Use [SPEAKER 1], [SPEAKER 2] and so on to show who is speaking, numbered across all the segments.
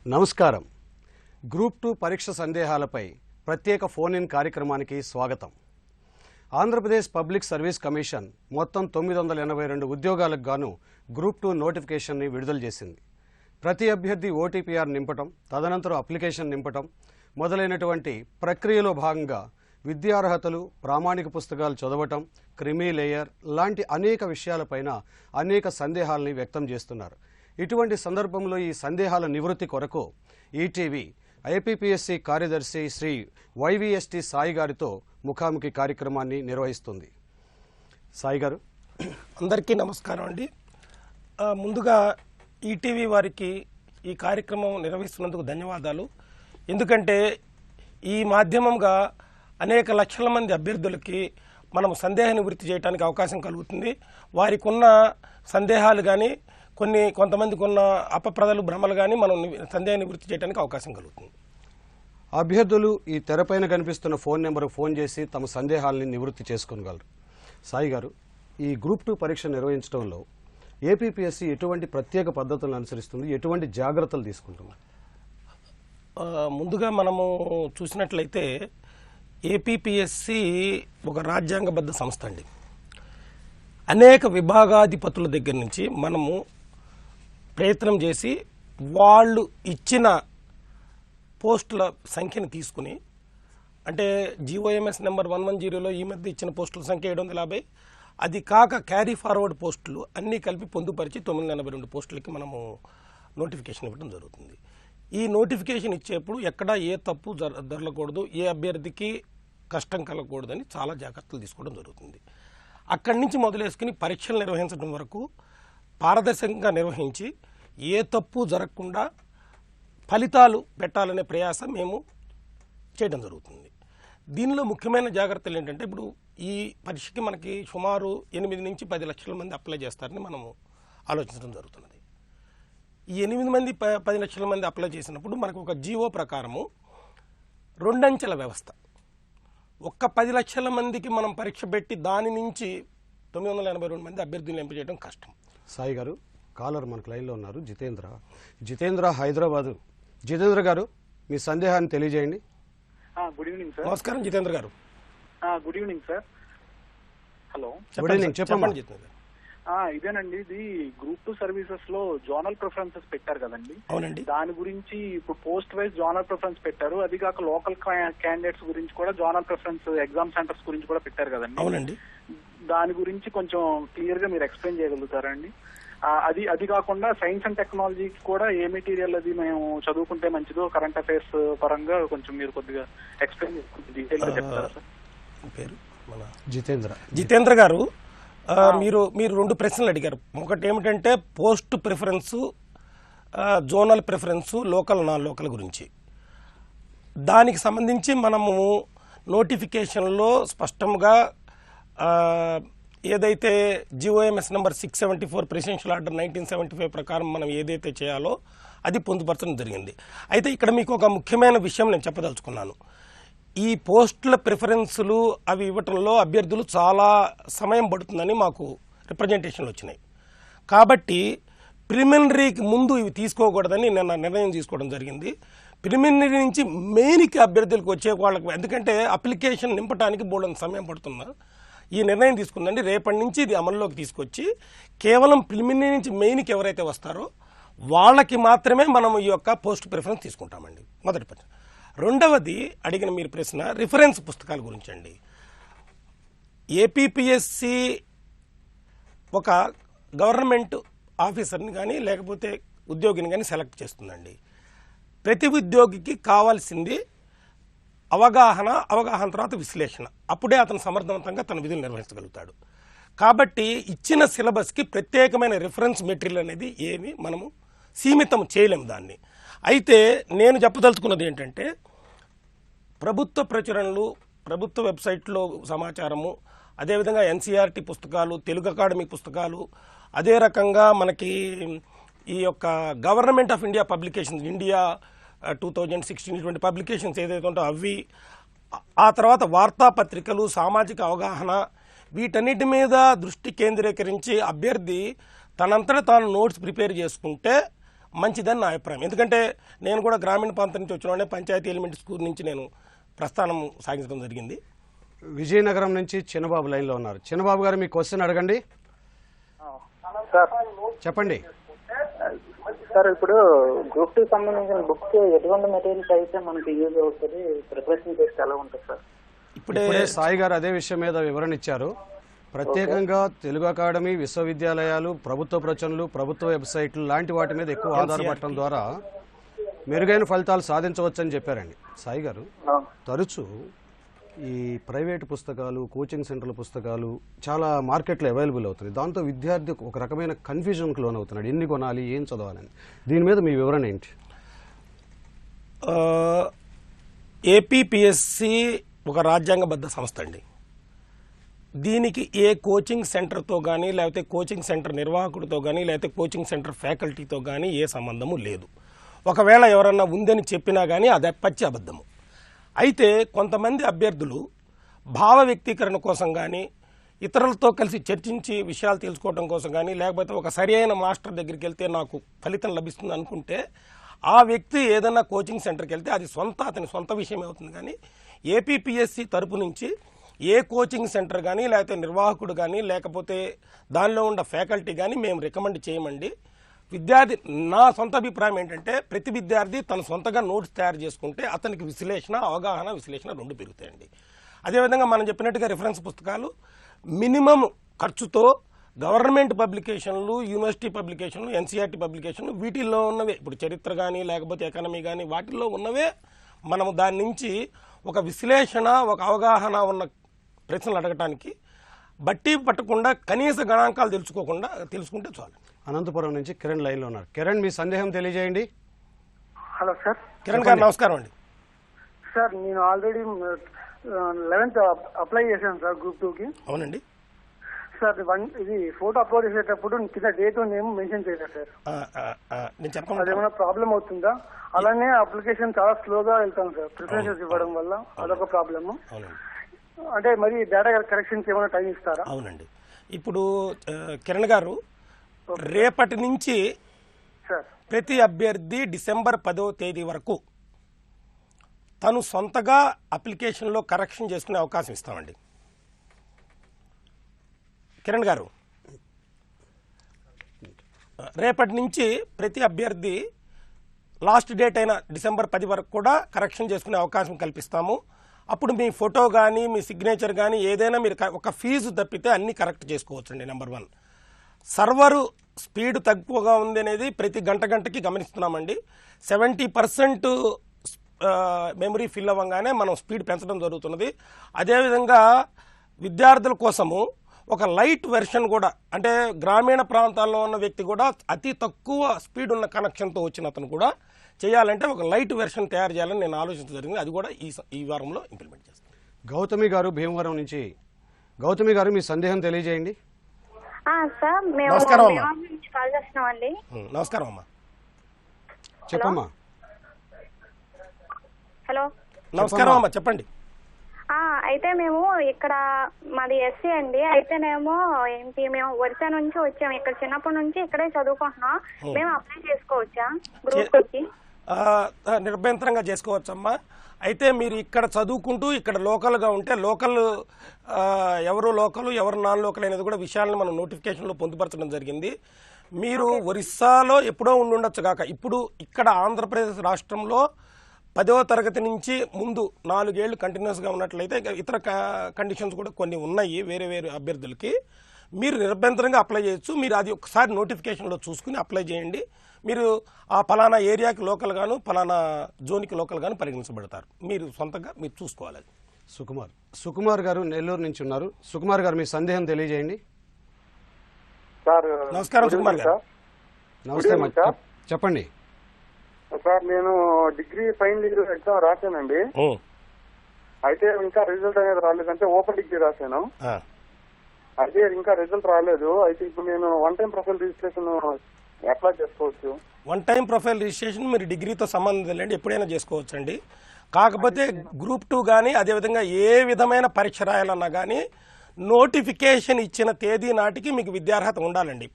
[SPEAKER 1] నమస్కారం. గ్రూప్ 2 పరీక్ష సందేహాలపై ప్రత్యేక ఫోన్ ఇన్ కార్యక్రమానికి స్వాగతం. ఆంధ్రప్రదేశ్ పబ్లిక్ సర్వీస్ కమిషన్ మొత్తం 982 ఉద్యోగాలకు గాను గ్రూప్ 2 నోటిఫికేషన్ని విడుదల చేసింది. ప్రతి అభ్యర్థి ఓటీపీఆర్ నింపటం, తదనంతరం అప్లికేషన్ నింపటం మొదలైనటువంటి ప్రక్రియలో భాగంగా విద్యార్హతలు, ప్రామాణిక పుస్తకాలు చదవటం, క్రిమీ లేయర్ లాంటి అనేక విషయాలపైన అనేక సందేహాలని వ్యక్తం చేస్తున్నారు. ఇటువంటి సందర్భంలో ఈ సందేహాల నివృత్తి కొరకు ఈటీవీ ఐపీపీఎస్సీ కార్యదర్శి శ్రీ వైవీఎస్టీ సాయి గారితో ముఖాముఖి కార్యక్రమాన్ని నిర్వహిస్తుంది. సాయి గారు,
[SPEAKER 2] అందరికీ నమస్కారం అండి. ముందుగా ఈటీవీ వారికి ఈ కార్యక్రమం నిర్వహిస్తున్నందుకు ధన్యవాదాలు. ఎందుకంటే ఈ మాధ్యమంగా అనేక లక్షల మంది అభ్యర్థులకి మనం సందేహ నివృత్తి చేయడానికి అవకాశం కలుగుతుంది. వారికి ఉన్న సందేహాలు కానీ కొంతమందికి ఉన్న అపప్రదలు, భ్రమలు కానీ మనం సందేహ నివృత్తి చేయడానికి అవకాశం కలుగుతుంది.
[SPEAKER 1] అభ్యర్థులు ఈ తెరపైన కనిపిస్తున్న ఫోన్ నెంబర్కు ఫోన్ చేసి తమ సందేహాలని నివృత్తి చేసుకోగలరు. సాయి గారు, ఈ గ్రూప్ 2 పరీక్ష నిర్వహించడంలో ఏపీపీఎస్సీ ఎటువంటి ప్రత్యేక పద్ధతులను అనుసరిస్తుంది, ఎటువంటి జాగ్రత్తలు తీసుకుంటుంది?
[SPEAKER 2] ముందుగా మనము చూసినట్లయితే ఏపీపీఎస్సీ ఒక రాజ్యాంగబద్ధ సంస్థ అండి. అనేక విభాగాధిపతుల దగ్గర నుంచి మనము ప్రయత్నం చేసి వాళ్ళు ఇచ్చిన పోస్టుల సంఖ్యను తీసుకుని, అంటే జీఓఎంఎస్ నెంబర్ 110లో ఈ మధ్య ఇచ్చిన పోస్టుల సంఖ్య 750, అది కాక క్యారీ ఫార్వర్డ్ పోస్టులు అన్నీ కలిపి పొందుపరిచి 982 పోస్టులకి మనము నోటిఫికేషన్ ఇవ్వడం జరుగుతుంది. ఈ నోటిఫికేషన్ ఇచ్చేప్పుడు ఎక్కడా ఏ తప్పు జరగకూడదు, ఏ అభ్యర్థికి కష్టం కలగకూడదని చాలా జాగ్రత్తలు తీసుకోవడం జరుగుతుంది. అక్కడి నుంచి మొదలేసుకుని పరీక్షలు నిర్వహించడం వరకు పారదర్శకంగా నిర్వహించి ఏ తప్పు జరగకుండా ఫలితాలు పెట్టాలనే ప్రయాస మేము చేయడం జరుగుతుంది. దీనిలో ముఖ్యమైన జాగ్రత్తలు ఏంటంటే, ఇప్పుడు ఈ పరీక్షకి మనకి సుమారు 8 నుంచి 10 లక్షల మంది అప్లై చేస్తారని మనము ఆలోచించడం జరుగుతున్నది. ఈ 8 మంది 10 లక్షల మంది అప్లై చేసినప్పుడు మనకు ఒక జీవో ప్రకారము 2 అంచెల వ్యవస్థ. ఒక్క 10 లక్షల మందికి మనం పరీక్ష పెట్టి దాని నుంచి 982 మంది అభ్యర్థులను ఎంపిక చేయడం కష్టం.
[SPEAKER 1] సాయి గారు, కాలర్ మనకు లైన్లో ఉన్నారు. జితేంద్ర హైదరాబాదు. జితేంద్ర గారు, మీ సందేహాన్ని తెలియజేయండి.
[SPEAKER 3] Good evening sir.
[SPEAKER 2] నమస్కారం జితేంద్ర గారు.
[SPEAKER 3] Good evening sir. Hello,
[SPEAKER 1] good evening. చెప్పండి
[SPEAKER 2] జితేంద్ర.
[SPEAKER 3] ఇదేనండి, ఇది గ్రూప్ 2 సర్వీసెస్ లో జోనల్ ప్రిఫరెన్సెస్ పెట్టారు కదండి.
[SPEAKER 2] అవునండి.
[SPEAKER 3] దాని గురించి ఇప్పుడు పోస్ట్ వైజ్ జోనల్ ప్రిఫరెన్స్ పెట్టారు. అది కాక లోకల్ క్యాండిడేట్స్ గురించి కూడా జోనల్ ప్రిఫరెన్స్ ఎగ్జామ్ సెంటర్స్ గురించి కూడా పెట్టారు కదండి.
[SPEAKER 2] అవునండి.
[SPEAKER 3] దాని గురించి కొంచెం క్లియర్ గా మీరు ఎక్స్ప్లెయిన్ చేయగలుగుతారా అండి? అది కాకుండా సైన్స్ అండ్ టెక్నాలజీకి కూడా ఏ మెటీరియల్ అది మేము చదువుకుంటే మంచిదో కరెంట్ అఫైర్స్ పరంగా కొంచెం మీరు కొద్దిగా ఎక్స్ప్లెయిన్ డీటెయిల్ గా చెప్తారా సార్?
[SPEAKER 2] పేరు
[SPEAKER 3] జితేంద్ర
[SPEAKER 2] గారు. మీరు 2 ప్రశ్నలు అడిగారు. ఒకటి ఏమిటంటే post preference, zonal preference, local non local గురించి. దానికి సంబంధించి మనము నోటిఫికేషన్లో స్పష్టంగా ఏదైతే జీఓఎంఎస్ నెంబర్ 674 ప్రెసిడెన్షియల్ ఆర్డర్ 1975 ప్రకారం మనం ఏదైతే చేయాలో అది పొందుపరచడం జరిగింది. అయితే ఇక్కడ మీకు ఒక ముఖ్యమైన విషయం నేను చెప్పదలుచుకున్నాను. ఈ పోస్టుల ప్రిఫరెన్సులు అవి ఇవ్వటంలో అభ్యర్థులు చాలా సమయం పడుతుందని మాకు రిప్రజెంటేషన్లు వచ్చినాయి. కాబట్టి ప్రిలిమినరీకి ముందు ఇవి తీసుకోకూడదని నేను నిర్ణయం తీసుకోవడం జరిగింది. ప్రిలిమినరీ నుంచి మెయిన్కి అభ్యర్థులకు వచ్చే వాళ్ళకి, ఎందుకంటే అప్లికేషన్ నింపడానికి బోల్డంత సమయం పడుతున్నా, ఈ నిర్ణయం తీసుకుందండి. రేపటి నుంచి ఇది అమల్లోకి తీసుకొచ్చి కేవలం ప్రిలిమినరీ నుంచి మెయిన్కి ఎవరైతే వస్తారో వాళ్ళకి మాత్రమే మనం ఈ యొక్క పోస్ట్ ప్రిఫరెన్స్ తీసుకుంటామండి. మొదటి ప్రశ్న. రెండవది అడిగిన మీరు ప్రశ్న రిఫరెన్స్ పుస్తకాల గురించి అండి. ఏపీపీఎస్సీ ఒక గవర్నమెంట్ ఆఫీసర్ని కానీ లేకపోతే ఉద్యోగిని కానీ సెలెక్ట్ చేస్తుందండి. ప్రతి ఉద్యోగికి కావాల్సింది అవగాహన తర్వాత విశ్లేషణ. అప్పుడే అతను సమర్థవంతంగా తన విధులు నిర్వహించగలుగుతాడు. కాబట్టి ఇచ్చిన సిలబస్కి ప్రత్యేకమైన రిఫరెన్స్ మెటీరియల్ అనేది ఏమి మనము సీమితం చేయలేము దాన్ని. అయితే నేను చెప్పదలుచుకున్నది ఏంటంటే, ప్రభుత్వ ప్రచురణలు, ప్రభుత్వ వెబ్సైట్లో సమాచారము, అదేవిధంగా ఎన్సీఆర్టీ పుస్తకాలు, తెలుగు అకాడమీ పుస్తకాలు, అదే రకంగా మనకి ఈ యొక్క government of India publications, India 2016 ఇటువంటి పబ్లికేషన్స్ ఏదైతే ఉంటో అవి, ఆ తర్వాత వార్తాపత్రికలు, సామాజిక అవగాహన, వీటన్నిటి మీద దృష్టి కేంద్రీకరించి అభ్యర్థి తనంతట తాను నోట్స్ ప్రిపేర్ చేసుకుంటే మంచిదని నా అభిప్రాయం. ఎందుకంటే నేను కూడా గ్రామీణ ప్రాంతం నుంచి వచ్చిన పంచాయతీ ఎలిమెంటరీ స్కూల్ నుంచి నేను ప్రస్థానం సాగించడం జరిగింది.
[SPEAKER 1] విజయనగరం నుంచి చిన్నబాబు లైన్లో ఉన్నారు. చిన్నబాబు గారు మీ క్వశ్చన్ అడగండి.
[SPEAKER 3] సార్
[SPEAKER 1] చెప్పండి.
[SPEAKER 4] సార్ ఇప్పుడు గ్రూప్ 2 సంబంధించిన బుక్స్ ఎటువంటి మెటీరియల్స్ అయితే మనకి యూజ్ అవుతుంది, ప్రిపరేషన్ చేస్తే ఎలా ఉంటుంది సార్?
[SPEAKER 1] ఇప్పుడే సాయి గారు అదే విషయం మీద వివరణ ఇచ్చారు. ప్రత్యేకంగా తెలుగు అకాడమీ, విశ్వవిద్యాలయాలు, ప్రభుత్వ ప్రచురణలు, ప్రభుత్వ వెబ్సైట్లు లాంటి వాటి మీద ఎక్కువ ఆధారపడటం ద్వారా మెరుగైన ఫలితాలు సాధించవచ్చని చెప్పారండి సాయి గారు. తరచూ ఈ ప్రైవేటు పుస్తకాలు, కోచింగ్ సెంటర్ల పుస్తకాలు చాలా మార్కెట్లో అవైలబుల్ అవుతుంది. దాంతో విద్యార్థి ఒక రకమైన కన్ఫ్యూజన్కి లోన్ అవుతున్నాడు, ఎన్ని కొనాలి, ఏం చదవాలని. దీని మీద మీ వివరణ ఏంటి?
[SPEAKER 2] ఏపీపీఎస్సి ఒక రాజ్యాంగబద్ధ సంస్థ అండి. దీనికి ఏ కోచింగ్ సెంటర్తో కానీ, లేకపోతే కోచింగ్ సెంటర్ నిర్వాహకుడితో కానీ, లేకపోతే కోచింగ్ సెంటర్ ఫ్యాకల్టీతో కానీ ఏ సంబంధము లేదు. ఒకవేళ ఎవరన్నా ఉందని చెప్పినా కానీ అది పచ్చి అబద్ధము. అయితే కొంతమంది అభ్యర్థులు భావ వ్యక్తీకరణ కోసం కానీ, ఇతరులతో కలిసి చర్చించి విషయాలు తెలుసుకోవడం కోసం కానీ, లేకపోతే ఒక సరి అయిన మాస్టర్ దగ్గరికి వెళ్తే నాకు ఫలితం లభిస్తుంది అనుకుంటే ఆ వ్యక్తి ఏదైనా కోచింగ్ సెంటర్కి వెళ్తే అది అతని సొంత విషయం అవుతుంది. కానీ ఏపీపీఎస్సి తరపు నుంచి ఏ కోచింగ్ సెంటర్ కానీ, లేకపోతే నిర్వాహకుడు కానీ, లేకపోతే దానిలో ఉన్న ఫ్యాకల్టీ కానీ మేము రికమెండ్ చేయమండి. విద్యార్థి, నా సొంత అభిప్రాయం ఏంటంటే ప్రతి విద్యార్థి తన సొంతగా నోట్స్ తయారు చేసుకుంటే అతనికి అవగాహన విశ్లేషణ రెండు పెరుగుతాయండి. అదేవిధంగా మనం చెప్పినట్టుగా రిఫరెన్స్ పుస్తకాలు మినిమం ఖర్చుతో గవర్నమెంట్ పబ్లికేషన్లు, యూనివర్సిటీ పబ్లికేషన్లు, ఎన్సీఆర్టీ పబ్లికేషన్లు వీటిల్లో ఉన్నవే, ఇప్పుడు చరిత్ర కానీ లేకపోతే ఎకానమీ కానీ వాటిల్లో ఉన్నవే మనము దాని నుంచి ఒక విశ్లేషణ, ఒక అవగాహన ఉన్న ప్రశ్నలు అడగటానికి బట్టి పట్టకుండా కనీస గణాంకాలు తెలుసుకుంటే చాలు.
[SPEAKER 1] అనంతపురం నుంచి కిరణ్ లైన్లో ఉన్నారు. కిరణ్, మీ సందేహం తెలియజేయండి.
[SPEAKER 4] Hello sir.
[SPEAKER 2] కిరణ్ గారు నమస్కారం అండి.
[SPEAKER 4] సార్ నేను ఆల్రెడీ 11th అప్లై చేశాను సార్ గ్రూప్ 2కి.
[SPEAKER 2] అవునండి
[SPEAKER 4] సార్. ఇది ఫోటో అప్లోడ్ చేసేటప్పుడు కింద డేట్ నేమ్ మెన్షన్ చేయలేదు సార్.
[SPEAKER 2] నేను చెప్పండి,
[SPEAKER 4] అదేమైనా ప్రాబ్లం అవుతుందా? అలానే అప్లికేషన్ చాలా స్లోగా వెళ్తాను సార్, ప్రిఫరెన్సెస్ ఇవ్వడం వల్ల అదొక ప్రాబ్లమ్. అంటే మరి డేటా కరెక్షన్కి ఏమైనా టైం ఇస్తారా?
[SPEAKER 2] అవునండి. ఇప్పుడు కిరణ్ గారు, రేపటి నుంచి ప్రతి అభ్యర్థి డిసెంబర్ 10వ తేదీ వరకు తను సొంతగా అప్లికేషన్లో కరెక్షన్ చేసుకునే అవకాశం ఇస్తామండి. కిరణ్ గారు, రేపటి నుంచి ప్రతి అభ్యర్థి లాస్ట్ డేట్ అయిన డిసెంబర్ 10 వరకు కూడా కరెక్షన్ చేసుకునే అవకాశం కల్పిస్తాము. అప్పుడు మీ ఫోటో కానీ, మీ సిగ్నేచర్ కానీ ఏదైనా మీరు ఒక ఫీజు తప్పితే అన్నీ కరెక్ట్ చేసుకోవచ్చండి. నెంబర్ 1, సర్వరు స్పీడ్ తక్కువగా ఉంది అనేది ప్రతి గంటకి గమనిస్తున్నామండి. 70% మెమరీ ఫిల్ అవ్వగానే మనం స్పీడ్ పెంచడం జరుగుతున్నది. అదేవిధంగా విద్యార్థుల కోసము ఒక లైట్ వెర్షన్ కూడా, అంటే గ్రామీణ ప్రాంతాల్లో ఉన్న వ్యక్తి కూడా అతి తక్కువ స్పీడ్ ఉన్న కనెక్షన్తో వచ్చిన అతను కూడా చేయాలంటే ఒక లైట్ వెర్షన్ తయారు చేయాలని నేను ఆలోచించడం జరిగింది. అది కూడా ఈ వారంలో ఇంప్లిమెంట్ చేస్తాను.
[SPEAKER 1] గౌతమి గారు భీమవరం నుంచి. గౌతమి గారు, మీ సందేహం తెలియజేయండి.
[SPEAKER 5] సార్ మేము
[SPEAKER 2] నమస్కారం అమ్మా.
[SPEAKER 5] కాల్ చేస్తున్నామండి.
[SPEAKER 2] నమస్కారం అమ్మా.
[SPEAKER 1] చెప్పమ్మా.
[SPEAKER 5] హలో.
[SPEAKER 2] నమస్కారం అమ్మా, చెప్పండి.
[SPEAKER 5] అయితే మేము ఇక్కడ మాది ఎస్సీ అండి. అయితేనేమో మేము ఒరిస్సా నుంచి వచ్చాము. ఇక్కడ చిన్నప్పటి నుంచి ఇక్కడే చదువుకుంటున్నాం. మేము అప్లై చేసుకోవచ్చా గ్రూప్ 2కి?
[SPEAKER 2] నిర్భయంతరంగా చేసుకోవచ్చమ్మా. అయితే మీరు ఇక్కడ చదువుకుంటూ ఇక్కడ లోకల్గా ఉంటే ఎవరు లోకల్ ఎవరు నాన్ లోకల్ అనేది కూడా విషయాలను మనం నోటిఫికేషన్లో పొందుపరచడం జరిగింది. మీరు ఒరిస్సాలో ఎప్పుడో ఉండొచ్చు కాక ఇప్పుడు ఇక్కడ ఆంధ్రప్రదేశ్ రాష్ట్రంలో 10వ తరగతి నుంచి ముందు 4 ఏళ్లు కంటిన్యూస్గా ఉన్నట్లయితే ఇతర కండిషన్స్ కూడా కొన్ని ఉన్నాయి వేరే అభ్యర్థులకి. మీరు నిర్భయంతరంగా అప్లై చేయొచ్చు. మీరు అది ఒకసారి నోటిఫికేషన్లో చూసుకుని అప్లై చేయండి. మీరు ఆ ఫలానా ఏరియాకి లోకల్ గాను, ఫలానా జోన్కి లోకల్ గాను పరిగణించబడతారు. మీరు సొంతంగా మీరు చూసుకోవాలి.
[SPEAKER 1] సుకుమార్ గారు నెల్లూరు నుంచి ఉన్నారు. సుకుమార్ గారు, మీ సందేహం తెలియజేయండి.
[SPEAKER 4] సార్
[SPEAKER 2] నమస్కారం సుకుమార్ గారు.
[SPEAKER 1] నమస్తే, చెప్పండి.
[SPEAKER 4] సార్ నేను డిగ్రీ ఫైనల్ ఇయర్ ఎగ్జామ్ రాశానండి. అయితే ఇంకా రిజల్ట్ అనేది రాలేదంటే ఓపెన్ డిగ్రీ రాశాను. అయితే ఇంకా రిజల్ట్ రాలేదు. అయితే ఇప్పుడు నేను 1 టైం ప్రొఫైల్ రిజిస్ట్రేషన్ అప్లై చేసుకోవచ్చు?
[SPEAKER 2] 1 టైం ప్రొఫైల్ రిజిస్ట్రేషన్ మీరు డిగ్రీతో సంబంధం లేండి, ఎప్పుడైనా చేసుకోవచ్చు అండి. కాకపోతే గ్రూప్ 2 కానీ అదేవిధంగా ఏ విధమైన పరీక్ష రాయాలన్నా కానీ నోటిఫికేషన్ ఇచ్చిన తేదీ నాటికి మీకు విద్యార్హత ఉండాలండి.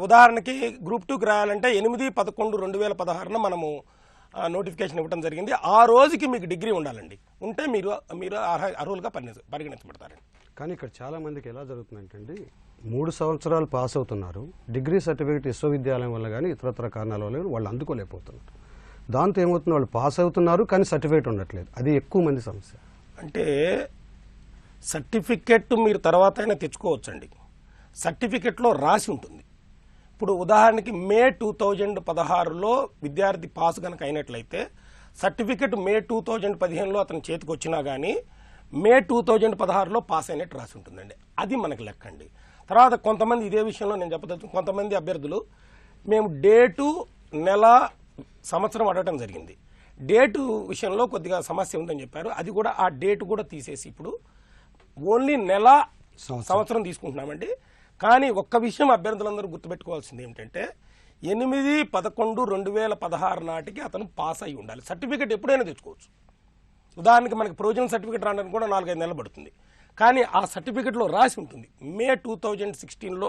[SPEAKER 2] ఉదాహరణకి గ్రూప్ 2కి రాయాలంటే 8/11/2016 మనము నోటిఫికేషన్ ఇవ్వడం జరిగింది. ఆ రోజుకి మీకు డిగ్రీ ఉండాలండి. ఉంటే మీరు అర్హులుగా పరిగణించబడతారండి.
[SPEAKER 1] కానీ ఇక్కడ చాలా మందికి ఎలా జరుగుతుందంటే 3 సంవత్సరాలు పాస్ అవుతున్నారు, డిగ్రీ సర్టిఫికేట్ విశ్వవిద్యాలయం వల్ల కానీ ఇతరత్ర కారణాల వల్ల వాళ్ళు అందుకోలేకపోతున్నారు. దాంతో ఏమవుతుంది, వాళ్ళు పాస్ అవుతున్నారు కానీ సర్టిఫికేట్ ఉండట్లేదు. అది ఎక్కువ మంది సమస్య.
[SPEAKER 2] అంటే సర్టిఫికెట్ మీరు తర్వాత అయినా తెచ్చుకోవచ్చండి. సర్టిఫికెట్లో రాసి ఉంటుంది. ఇప్పుడు ఉదాహరణకి మే 2016లో విద్యార్థి పాస్ కనుక అయినట్లయితే సర్టిఫికెట్ మే 2015లో అతని చేతికి వచ్చినా కానీ మే 2016లో పాస్ అయినట్టు రాసి ఉంటుందండి. అది మనకు లెక్కండి. తర్వాత కొంతమంది ఇదే విషయంలో నేను చెప్పదలుచు, కొంతమంది అభ్యర్థులు మేము డేటు, నెల, సంవత్సరం అడగటం జరిగింది. డేటు విషయంలో కొద్దిగా సమస్య ఉందని చెప్పారు. అది కూడా ఆ డేటు కూడా తీసేసి ఇప్పుడు ఓన్లీ నెల, సంవత్సరం తీసుకుంటున్నామండి. కానీ ఒక్క విషయం అభ్యర్థులందరూ గుర్తుపెట్టుకోవాల్సింది ఏమిటంటే 8/11/2016 నాటికి అతను పాస్ అయి ఉండాలి. సర్టిఫికెట్ ఎప్పుడైనా తెచ్చుకోవచ్చు. ఉదాహరణకి మనకి ప్రొవిజనల్ సర్టిఫికెట్ రావడానికి కూడా 4-5 నెలలు పడుతుంది. కానీ ఆ సర్టిఫికెట్లో రాసి ఉంటుంది మే 2016లో,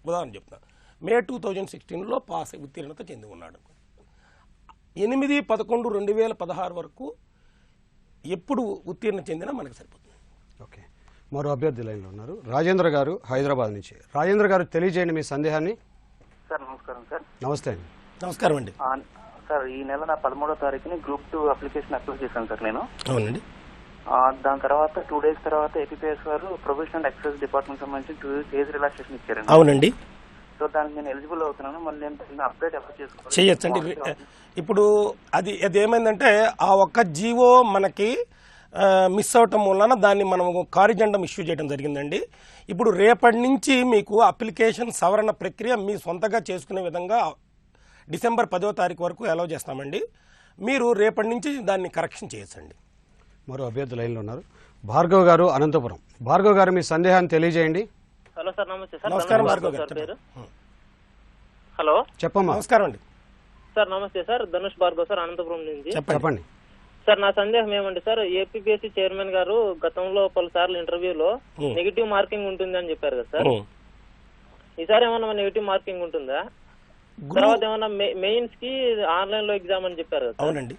[SPEAKER 2] ఉదాహరణ చెప్తాను, మే 2016లో పాస్ అయి ఉత్తీర్ణత చెంది ఉన్నాడు. 8/11/2016 వరకు ఎప్పుడు ఉత్తీర్ణ చెందినా మనకు సరిపోతుంది.
[SPEAKER 1] ఓకే, మరో అభ్యర్థి లైన్లో ఉన్నారు. రాజేంద్ర గారు హైదరాబాద్ నుంచి. రాజేంద్ర గారు, తెలియజేయండి మీ సందేహాన్ని.
[SPEAKER 6] సార్ నమస్కారం సార్.
[SPEAKER 1] నమస్తే అండి.
[SPEAKER 2] నమస్కారం అండి.
[SPEAKER 6] సార్ ఈ నెల 13వ తారీఖుని గ్రూప్ 2 అప్లికేషన్ అప్లై చేశాను సార్ నేను.
[SPEAKER 2] అవునండి.
[SPEAKER 6] దాని తర్వాత 2 days తర్వాత ఏపీపీఎస్ వారు ప్రొవిజనల్ ఎక్సైజ్ డిపార్ట్మెంట్ సంబంధించి 2 years ఏజ్ రిలాక్సేషన్ ఇచ్చారండి.
[SPEAKER 2] అవునండి.
[SPEAKER 6] సో దానికి నేను ఎలిజిబుల్ అవుతున్నాను. మళ్ళీ నేను అప్డేట్ అప్లై చేసుకోవాలి.
[SPEAKER 2] చేయొచ్చండి. ఇప్పుడు అది ఏమైందంటే ఆ ఒక్క జీవో మనకి మిస్ అవటం వలన దాన్ని మనం కారిజెండం ఇష్యూ చేయడం జరిగిందండి. ఇప్పుడు రేపటి నుంచి మీకు అప్లికేషన్ సవరణ ప్రక్రియ మీ సొంతగా చేసుకునే విధంగా డిసెంబర్ 10వ తారీఖు వరకు అలౌ చేస్తామండి. మీరు రేపటి నుంచి దాన్ని కరెక్షన్ చేయొచ్చండి.
[SPEAKER 1] మరో అభ్యర్థి లైన్లో ఉన్నారు. భార్గవ్ గారు, అనంతపురం. భార్గవ్ గారు, మీ సందేహాన్ని తెలియజేయండి.
[SPEAKER 7] హలో సార్, నమస్తే సార్.
[SPEAKER 2] నమస్కారం భార్గవ్ గారు.
[SPEAKER 7] హలో,
[SPEAKER 1] చెప్పమ్మా.
[SPEAKER 2] నమస్కారం అండి
[SPEAKER 7] సార్. నమస్తే సార్, ధనుష్ భార్గవ్ సార్, అనంతపురం నుంచి.
[SPEAKER 1] చెప్పండి
[SPEAKER 7] సార్, నా సందేహం ఏమండి సార్, ఏపీపీఎస్సీ చైర్మన్ గారు గతంలో పలుసార్లు ఇంటర్వ్యూలో నెగిటివ్ మార్కింగ్ ఉంటుంది అని చెప్పారు కదా సార్. ఈసారి ఏమన్నా నెగిటివ్ మార్కింగ్ ఉంటుందా? తర్వాత ఏమన్నా మెయిన్స్ కి ఆన్లైన్ లో ఎగ్జామ్ అని చెప్పారు కదా.
[SPEAKER 2] అవునండి.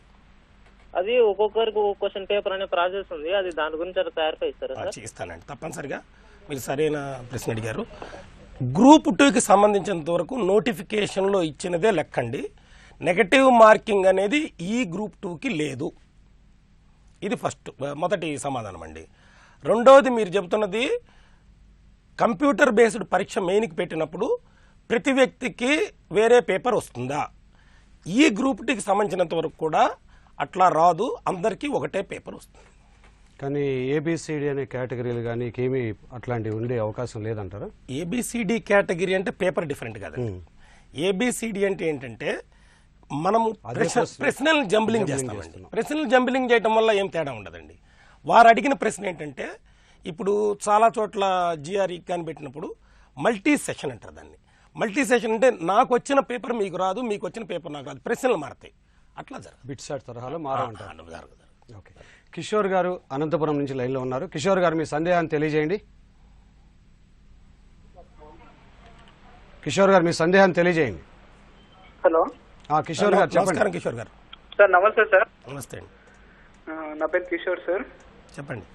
[SPEAKER 7] అది ఒక్కొక్కరికి ఒక క్వశ్చన్ పేపర్ అనే ప్రాసెస్ ఉంది. అది దాని గురించి అది క్లారిఫై ఇస్తారా సార్?
[SPEAKER 2] చేస్తానండి, తప్పనిసరిగా. మీరు సరైన ప్రశ్న అడిగారు. గ్రూప్ 2కి సంబంధించినంత వరకు నోటిఫికేషన్లో ఇచ్చినదే లెక్కండి. నెగటివ్ మార్కింగ్ అనేది ఈ గ్రూప్ 2కి లేదు. ఇది మొదటి సమాధానం అండి. రెండవది, మీరు చెబుతున్నది కంప్యూటర్ బేస్డ్ పరీక్ష మెయిన్కి పెట్టినప్పుడు ప్రతి వ్యక్తికి వేరే పేపర్ వస్తుందా? ఈ గ్రూప్ 2కి సంబంధించినంత వరకు కూడా అట్లా రాదు, అందరికీ ఒకటే పేపర్ వస్తుంది.
[SPEAKER 1] కానీ ఏబిసిడి అనే కేటగిరీలు కానీ ఏమీ అట్లాంటివి ఉండే అవకాశం లేదంటారా?
[SPEAKER 2] ఏబిసిడి కేటగిరీ అంటే పేపర్ డిఫరెంట్ కదండి. ఏబిసిడి అంటే ఏంటంటే మనము ప్రశ్నలను జంబ్లింగ్ చేస్తామండి. ప్రశ్నలు జంబ్లింగ్ చేయడం వల్ల ఏం తేడా ఉండదండి. వారు అడిగిన ప్రశ్న ఏంటంటే, ఇప్పుడు చాలా చోట్ల జిఆర్ఈ కానీ పెట్టినప్పుడు మల్టీ సెషన్ అంటారు దాన్ని. మల్టీ సెషన్ అంటే నాకు వచ్చిన పేపర్ మీకు రాదు, మీకు వచ్చిన పేపర్ నాకు రాదు, ప్రశ్నలు మారతాయి. అట్లా జరగదు.
[SPEAKER 1] బిట్సాట్ తరహాలో మారంటారు. ఓకే, కిషోర్ గారు అనంతపురం నుంచి లైన్లో ఉన్నారు. కిషోర్ గారు, మీ సందేహాన్ని తెలియజేయండి. కిషోర్ గారు, మీ సందేహాన్ని తెలియజేయండి.
[SPEAKER 3] హలో,
[SPEAKER 1] కిషోర్ గారు చెప్పండి.
[SPEAKER 2] నమస్కారం కిషోర్ గారు.
[SPEAKER 3] సార్ నమస్తే సార్.
[SPEAKER 2] నమస్తే అండి,
[SPEAKER 3] నా పేరు కిషోర్ సార్.
[SPEAKER 2] చెప్పండి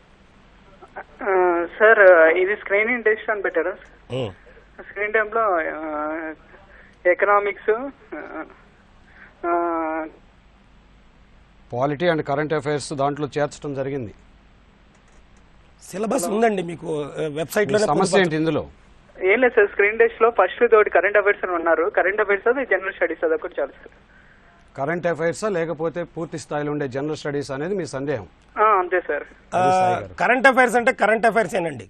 [SPEAKER 3] సార్. ఇది స్క్రీనింగ్ టెస్ట్ అని పెట్టారా? స్క్రీన్ టైంలో economics,
[SPEAKER 1] polity and current affairs దాంట్లో చేర్చడం జరిగింది.
[SPEAKER 2] సిలబస్ ఉందండి మీకు వెబ్సైట్ లో.
[SPEAKER 1] సమస్య ఏంటి ఇందులో?
[SPEAKER 3] ఏం లేదు సార్, స్క్రీన్ టెస్ట్ లో ఫస్ట్ తోటి కరెంట్ అఫైర్స్ అని ఉన్నారు. కరెంట్ అఫైర్స్ అది జనరల్ స్టడీస్ అది ఒకటి చాలు సార్.
[SPEAKER 1] కరెంట్ అఫైర్సా లేకపోతే పూర్తి స్థాయిలో ఉండే జనరల్ స్టడీస్ అనేది మీ సందేహం?
[SPEAKER 3] అంతే సార్.
[SPEAKER 2] కరెంట్ అఫైర్స్ అంటే కరెంట్ అఫైర్స్ ఏనండి.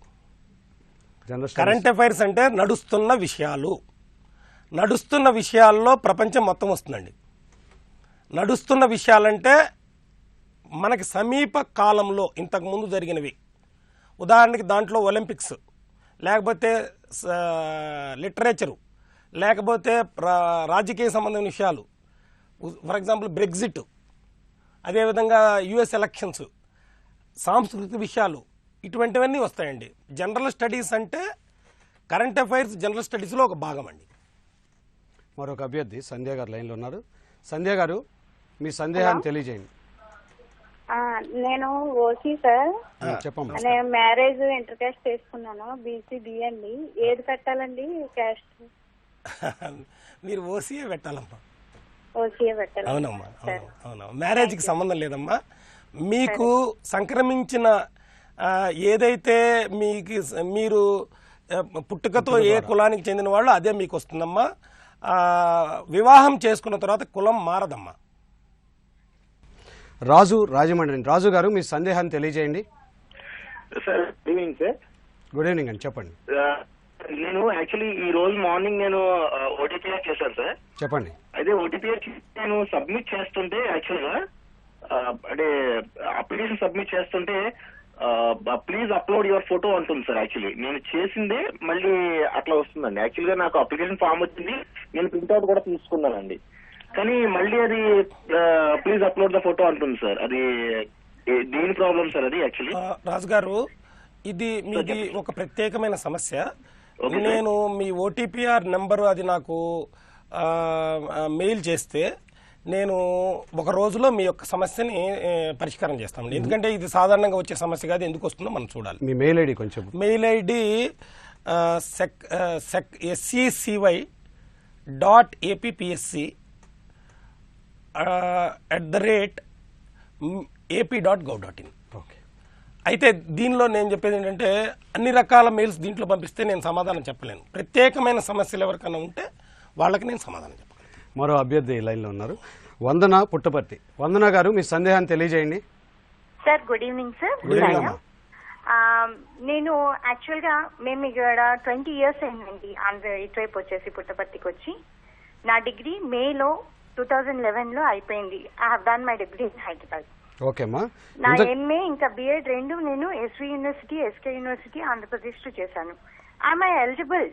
[SPEAKER 2] కరెంట్ అఫైర్స్ అంటే నడుస్తున్న విషయాలు. నడుస్తున్న విషయాల్లో ప్రపంచం మొత్తం వస్తుందండి. నడుస్తున్న విషయాలంటే మనకి సమీప కాలంలో ఇంతకుముందు జరిగినవి. ఉదాహరణకి దాంట్లో ఒలింపిక్స్, లేకపోతే లిటరేచరు, లేకపోతే రాజకీయ సంబంధమైన విషయాలు, ఫర్ ఎగ్జాంపుల్ బ్రెగ్జిట్, అదేవిధంగా యుఎస్ ఎలక్షన్స్, సాంస్కృతిక విషయాలు, ఇటువంటివన్నీ వస్తాయండి. జనరల్ స్టడీస్ అంటే కరెంట్ అఫైర్స్ జనరల్ స్టడీస్లో ఒక భాగం అండి.
[SPEAKER 1] మరొక అభ్యర్థి సంధ్య గారు లైన్లో ఉన్నారు. సంధ్య గారు మీ సందేహాన్ని తెలియజేయండి.
[SPEAKER 5] నేను ఓసీ సార్.
[SPEAKER 1] చెప్పమ్మా.
[SPEAKER 5] నేను మ్యారేజ్ ఇంటర్ క్యాస్ట్ చేసుకున్నాను, బీసీ బిఎండి. ఏది పెట్టాలండి క్యాస్ట్?
[SPEAKER 2] మీరు ఓసీఏ పెట్టాలమ్మా.
[SPEAKER 5] ఓసీఏ పెట్టాలి.
[SPEAKER 2] అవునమ్మా, అవునమ్మా. మ్యారేజ్కి సంబంధం లేదమ్మా. మీకు సంక్రమించిన ఏదైతే మీరు పుట్టుకతో ఏ కులానికి చెందిన వాళ్ళు అదే మీకు వస్తుందమ్మా. వివాహం చేసుకున్న తర్వాత కులం మారదమ్మా.
[SPEAKER 1] రాజు రాజమండ్రి. రాజు గారు మీ సందేహాన్ని తెలియజేయండి.
[SPEAKER 8] Sir good evening sir.
[SPEAKER 1] Good evening అండి, చెప్పండి.
[SPEAKER 8] నేను యాక్చువల్లీ ఈ రోజు మార్నింగ్ నేను ఓటీపీఆర్ చేశాను సార్.
[SPEAKER 1] చెప్పండి.
[SPEAKER 8] అయితే ఓటీపీఆర్ నేను సబ్మిట్ చేస్తుంటే యాక్చువల్గా అంటే అప్లికేషన్ సబ్మిట్ చేస్తుంటే ప్లీజ్ అప్లోడ్ యువర్ ఫోటో అంటుంది సార్. యాక్చువల్లీ నేను చేసిందే మళ్ళీ అట్లా వస్తుందండి. యాక్చువల్గా నాకు అప్లికేషన్ ఫామ్ వచ్చింది, నేను ప్రింట్అవుట్ కూడా తీసుకున్నానండి. కానీ మళ్ళీ అది ప్లీజ్ అప్లోడ్ ద ఫోటో అంటుంది సార్. అది దేని ప్రాబ్లం సార్ అది? యాక్చువల్లీ
[SPEAKER 2] రాజు గారు, ఇది మీది ఒక ప్రత్యేకమైన సమస్య. నేను మీ ఓటీపీఆర్ నెంబరు అది నాకు మెయిల్ చేస్తే నేను ఒక రోజులో మీ యొక్క సమస్యని పరిష్కారం చేస్తామండి. ఎందుకంటే ఇది సాధారణంగా వచ్చే సమస్య కాదు, ఎందుకు వస్తుందో మనం చూడాలి.
[SPEAKER 1] మీ మెయిల్ ఐడి కొంచెం.
[SPEAKER 2] Mail ID seccy@ap.gov.in.
[SPEAKER 1] ఓకే.
[SPEAKER 2] అయితే దీనిలో నేను చెప్పేది ఏంటంటే అన్ని రకాల మెయిల్స్ దీంట్లో పంపిస్తే నేను సమాధానం చెప్పలేను. ప్రత్యేకమైన సమస్యలు ఎవరికైనా ఉంటే వాళ్ళకి నేను సమాధానం చెప్పగలను.
[SPEAKER 1] మరో అభ్యర్థి లైన్లో ఉన్నారు. వందన పుట్టపర్తి. వందన గారు మీ సందేహాన్ని తెలియజేయండి.
[SPEAKER 5] Sir good evening sir.
[SPEAKER 1] Good evening అమ్మా.
[SPEAKER 5] నేను యాక్చువల్గా మేము ఇక్కడ 20 years అయిందండి ఆంధ్ర ఇటువైపు వచ్చేసి పుట్టపర్తికి వచ్చి. నా డిగ్రీ మేలో 2011లో అయిపోయింది. I have done my degree in Hyderabad.
[SPEAKER 1] Okay అమ్మా.
[SPEAKER 5] నా ఎంఏ ఇంకా బిఎడ్ రెండు నేను SV university, SK university Andhra Pradesh లో చేశాను. I'm eligible.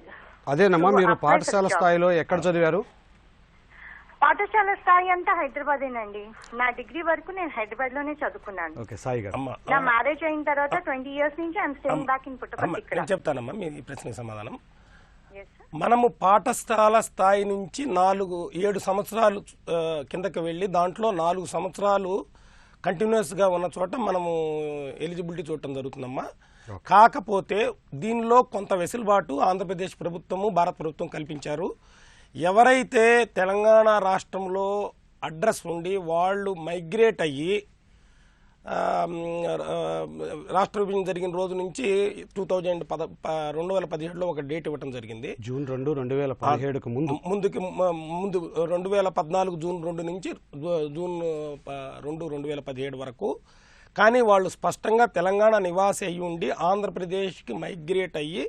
[SPEAKER 1] అదేనమ్మా, మీరు పాఠశాల స్థాయిలో ఎక్కడ చదివారు?
[SPEAKER 5] పాఠశాల స్థాయి అంతా హైదరాబాదేనండి. నా డిగ్రీ వరకు నేను హైదరాబాద్ లోనే చదువుకున్నాను.
[SPEAKER 1] ఓకే, సాయి గారు.
[SPEAKER 5] నా మ్యారేజ్ అయిన తర్వాత 20 years నుంచి I'm staying back in Puttaparthi.
[SPEAKER 2] నేను చెప్తానమ్మా మీ ప్రశ్నకి సమాధానం. మనము పాఠశాల స్థాయి నుంచి 7 సంవత్సరాలు కిందకి వెళ్ళి దాంట్లో 4 సంవత్సరాలు కంటిన్యూస్గా ఉన్న చోట మనము ఎలిజిబిలిటీ చూడటం జరుగుతుందమ్మా. కాకపోతే దీనిలో కొంత వెసులుబాటు ఆంధ్రప్రదేశ్ ప్రభుత్వము భారత ప్రభుత్వం కల్పించారు. ఎవరైతే తెలంగాణ రాష్ట్రంలో అడ్రస్ ఉండి వాళ్ళు మైగ్రేట్ అయ్యి రాష్ట్ర విభజన జరిగిన రోజు నుంచి 2017లో ఒక డేట్ ఇవ్వడం జరిగింది.
[SPEAKER 1] జూన్ 2, 2017కు ముందు
[SPEAKER 2] 2014 జూన్ 2 నుంచి జూన్ 2, 2017 వరకు. కానీ వాళ్ళు స్పష్టంగా తెలంగాణ నివాసి అయ్యి ఉండి ఆంధ్రప్రదేశ్కి మైగ్రేట్ అయ్యి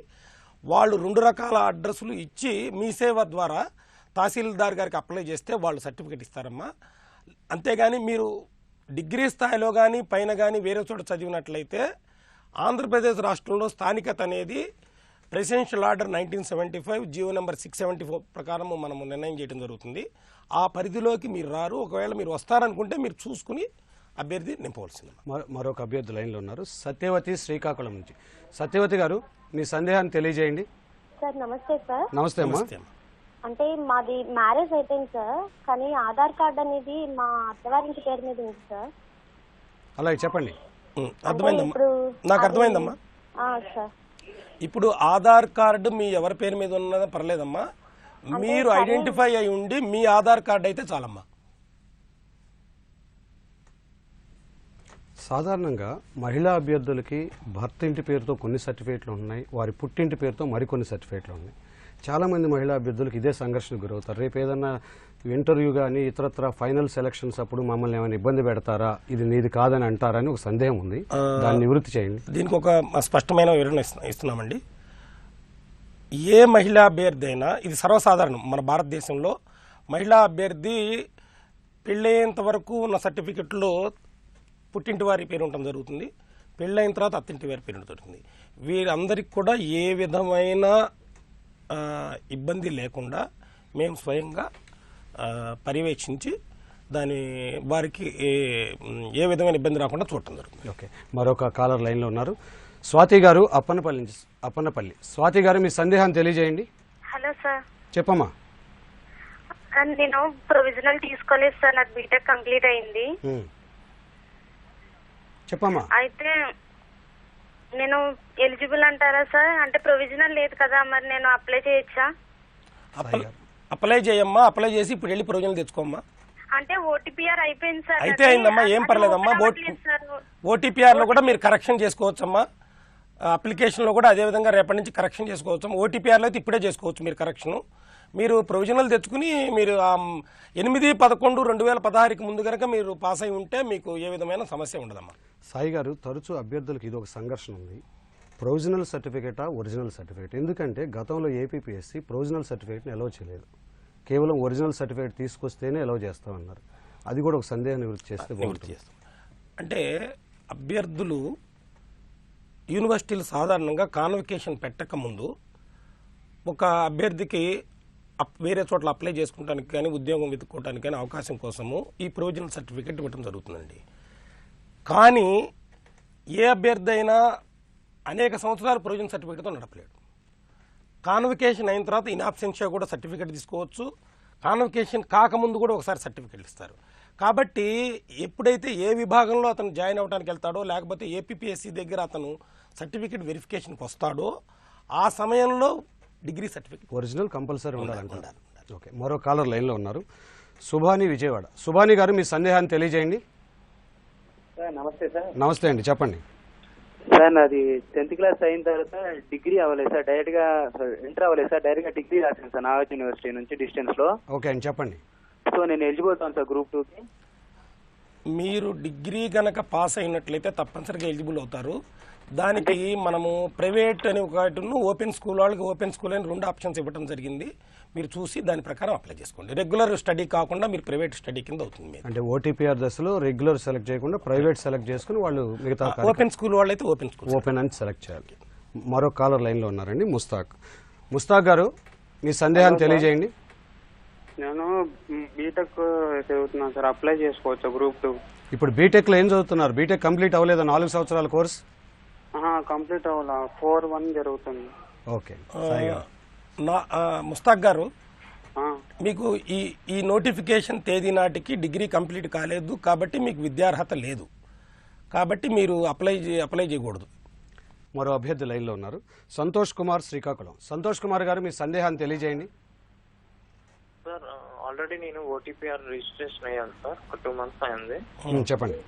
[SPEAKER 2] వాళ్ళు 2 రకాల అడ్రస్లు ఇచ్చి మీ సేవ ద్వారా తహసీల్దార్ గారికి అప్లై చేస్తే వాళ్ళు సర్టిఫికేట్ ఇస్తారమ్మా. అంతేగాని మీరు డిగ్రీ స్థాయిలో కానీ పైన కానీ వేరే చోట చదివినట్లయితే ఆంధ్రప్రదేశ్ రాష్ట్రంలో స్థానికత అనేది ప్రెసిడెన్షియల్ ఆర్డర్ 1975 జీవో నెంబర్ 674 ప్రకారం మనము నిర్ణయం చేయడం జరుగుతుంది. ఆ పరిధిలోకి మీరు రారు. ఒకవేళ మీరు వస్తారనుకుంటే మీరు చూసుకుని అభ్యర్థి నింపవలసింది.
[SPEAKER 1] మరొక అభ్యర్థి లైన్లో ఉన్నారు. సత్యవతి శ్రీకాకుళం నుంచి. సత్యవతి గారు మీ సందేహాన్ని తెలియజేయండి.
[SPEAKER 9] సార్ నమస్తే సార్.
[SPEAKER 1] నమస్తే అమ్మా.
[SPEAKER 9] అంటే మాది మ్యారేజ్ అయిపోయింది సార్, కానీ ఆధార్ కార్డ్ అనేది మా అత్తవారింటి పేరు మీద ఉంది సార్.
[SPEAKER 1] అలాగే చెప్పండి.
[SPEAKER 2] అర్థమైందమ్మా, నాకు అర్థమైందమ్మా.
[SPEAKER 9] సార్
[SPEAKER 2] ఇప్పుడు ఆధార్ కార్డు మీ ఎవరి పేరు మీద ఉన్నదో పర్లేదమ్మా, మీరు ఐడెంటిఫై అయి ఉండి మీ ఆధార్ కార్డు అయితే చాలమ్మా.
[SPEAKER 1] సాధారణంగా మహిళా అభ్యర్థులకి భర్త ఇంటి పేరుతో కొన్ని సర్టిఫికేట్లు ఉన్నాయి, వారి పుట్టింటి పేరుతో మరికొన్ని సర్టిఫికేట్లు ఉన్నాయి. చాలామంది మహిళా అభ్యర్థులకు ఇదే సంఘర్షణకు గురవుతారు. రేపు ఏదన్నా ఇంటర్వ్యూ కానీ ఇతరత్ర ఫైనల్ సెలక్షన్స్ అప్పుడు మమ్మల్ని ఏమైనా ఇబ్బంది పెడతారా, ఇది నీది కాదని అంటారని ఒక సందేహం ఉంది. దాన్ని నివృత్తి చేయండి.
[SPEAKER 2] దీనికి ఒక స్పష్టమైన వివరణ ఇస్తున్నామండి. ఏ మహిళా అభ్యర్థి అయినా, ఇది సర్వసాధారణం మన భారతదేశంలో, మహిళా అభ్యర్థి పెళ్ళయ్యేంత వరకు ఉన్న సర్టిఫికెట్లో పుట్టింటి వారి పేరు ఉండటం జరుగుతుంది. పెళ్ళైన తర్వాత అత్తింటి వారి పేరు ఉంటుంది. వీరందరికీ కూడా ఏ విధమైన ఇబ్బంది లేకుండా మేము స్వయంగా పర్యవేక్షించి దాని వారికి ఏ విధమైన ఇబ్బంది రాకుండా చూడటం జరుగుతుంది.
[SPEAKER 1] ఓకే, మరొక కాలర్ లైన్లో ఉన్నారు. స్వాతి గారు అప్పన్నపల్లి. స్వాతి గారు మీ సందేహాన్ని తెలియజేయండి.
[SPEAKER 5] Hello sir.
[SPEAKER 1] చెప్పమ్మా.
[SPEAKER 9] సార్ నేను ప్రొవిజనల్ తీసుకోలేదు సార్, నాకు బీటెక్ కంప్లీట్ అయింది.
[SPEAKER 1] చెప్పమ్మా.
[SPEAKER 9] అయితే నేను ఎలిజిబుల్ అంటారా సార్? అంటే ప్రొవిజనల్ లేదు కదా, మరి నేను అప్లై చేయొచ్చా?
[SPEAKER 2] అప్లై చేయమ్మా, అప్లై చేసి ఇప్పుడు వెళ్ళి ప్రొవిజనల్ తెచ్చుకోమ్మా.
[SPEAKER 9] అంటే ఓటీపీఆర్ అయిపోయింది సార్.
[SPEAKER 2] అయితే అయిందమ్మా, ఏం పర్లేదమ్మా. ఓటీపీఆర్ లో కూడా మీరు కరెక్షన్ చేసుకోవచ్చమ్మా. అప్లికేషన్ లో కూడా అదే విధంగా రేపటి నుంచి కరెక్షన్ చేసుకోవచ్చు. ఓటీపీఆర్ లో అయితే ఇప్పుడే చేసుకోవచ్చు మీరు కరెక్షన్. మీరు ప్రొవిజనల్ తెచ్చుకుని మీరు 8/11/2016కి ముందు కనుక మీరు పాస్ అయి ఉంటే మీకు ఏ విధమైన సమస్య ఉండదమ్మా.
[SPEAKER 1] సాయి గారు, తరచూ అభ్యర్థులకు ఇది ఒక సంఘర్షణ ఉంది. ప్రొవిజనల్ సర్టిఫికేటా ఒరిజినల్ సర్టిఫికేట్? ఎందుకంటే గతంలో ఏపీపీఎస్సీ ప్రొవిజనల్ సర్టిఫికేట్ని అలౌ చేయలేదు, కేవలం ఒరిజినల్ సర్టిఫికేట్ తీసుకొస్తేనే అలౌ చేస్తామన్నారు. అది కూడా ఒక సందేహం నివృత్తి చేస్తే బాగుంటుంది.
[SPEAKER 2] అంటే అభ్యర్థులు యూనివర్సిటీలు సాధారణంగా కాన్వకేషన్ పెట్టక ముందు ఒక అభ్యర్థికి వేరే చోట్ల అప్లై చేసుకోవడానికి కానీ ఉద్యోగం వెతుక్కోవడానికి కానీ అవకాశం కోసము ఈ ప్రొవిజనల్ సర్టిఫికేట్ ఇవ్వడం జరుగుతుందండి. కానీ ఏ అభ్యర్థి అయినా అనేక సంవత్సరాలు ప్రొవిజనల్ సర్టిఫికేట్తో నడపలేడు. కాన్వకేషన్ అయిన తర్వాత ఇన్ అబ్సెన్షియా కూడా సర్టిఫికేట్ తీసుకోవచ్చు. కాన్వకేషన్ కాకముందు కూడా ఒకసారి సర్టిఫికేట్ ఇస్తారు. కాబట్టి ఎప్పుడైతే ఏ విభాగంలో అతను జాయిన్ అవ్వడానికి వెళ్తాడో, లేకపోతే ఏపీపీఎస్సీ దగ్గర అతను సర్టిఫికేట్ వెరిఫికేషన్కి వస్తాడో ఆ సమయంలో డిగ్రీ సర్టిఫికేట్
[SPEAKER 1] ఒరిజినల్ కంపల్సరీ ఉండాలి. ఓకే, మరో కాలర్ లైన్లో ఉన్నారు. సుభాని, విజయవాడ. సుభాని గారు, మీ సందేహాన్ని తెలియజేయండి.
[SPEAKER 10] నమస్తే సార్.
[SPEAKER 1] నమస్తే అండి, చెప్పండి.
[SPEAKER 10] సార్ నాది 10th క్లాస్ అయిన తర్వాత డిగ్రీ అవ్వలేదు సార్, డైరెక్ట్ గా ఇంటర్ అవ్వలేదు సార్, డైరెక్ట్ గా డిగ్రీ రాశాను సార్ నాగార్జున యూనివర్సిటీ నుంచి డిస్టెన్స్ లో.
[SPEAKER 1] ఓకే అండి, చెప్పండి.
[SPEAKER 10] సో నేను ఎలిజిబుల్ అవుతాను సార్ గ్రూప్ 2కి.
[SPEAKER 2] మీరు డిగ్రీ గనక పాస్ అయినట్లయితే తప్పనిసరిగా ఎలిజిబుల్ అవుతారు. దానికి మనము ప్రైవేట్ అని ఒకటి, ఓపెన్ స్కూల్ వాళ్ళకి ఓపెన్ స్కూల్ అని 2 ఆప్షన్స్ ఇవ్వడం జరిగింది. మీరు చూసి దాని ప్రకారం అప్లై చేసుకోండి. రెగ్యులర్ స్టడీ కాకుండా మీరు ప్రైవేట్ స్టడీ కింద అవుతుంది.
[SPEAKER 1] అంటే ఓటీపీఆర్ దశలో రెగ్యులర్ సెలెక్ట్ చేయకుండా ప్రైవేట్ సెలెక్ట్ చేసుకుని వాళ్ళు మిగతా
[SPEAKER 2] ఓపెన్ స్కూల్ వాళ్ళైతే ఓపెన్
[SPEAKER 1] అని సెలెక్ట్ చేయాలి. మరో కాలర్ లైన్లో ఉన్నారండి, ముస్తాక్. ముస్తాక్ గారు, మీ సందేహాన్ని తెలియజేయండి.
[SPEAKER 11] నేను బీటెక్ చదువుతున్నాను సార్, అప్లై చేసుకోవచ్చు గ్రూప్ 2.
[SPEAKER 1] ఇప్పుడు బీటెక్ లో ఏం చదువుతున్నారు? బీటెక్ కంప్లీట్ అవ్వలేదా? 4 సంవత్సరాల కోర్స్
[SPEAKER 11] కంప్లీట్ అవ్వాల, 4-1 జరుగుతుంది.
[SPEAKER 1] ఓకే.
[SPEAKER 2] ముస్తాక్ గారు, మీకు ఈ నోటిఫికేషన్ తేదీ నాటికి డిగ్రీ కంప్లీట్ కాలేదు కాబట్టి మీకు విద్యార్హత లేదు, కాబట్టి మీరు అప్లై చేయకూడదు.
[SPEAKER 1] మరో అభ్యర్థి లైన్లో ఉన్నారు, సంతోష్ కుమార్, శ్రీకాకుళం. సంతోష్ కుమార్ గారు, మీ సందేహాన్ని తెలియజేయండి.
[SPEAKER 12] సార్, ఆల్రెడీ నేను ఓటీపీఆర్ రిజిస్ట్రేషన్ అయ్యాను సార్, ఒక 2 months అయింది.
[SPEAKER 1] చెప్పండి.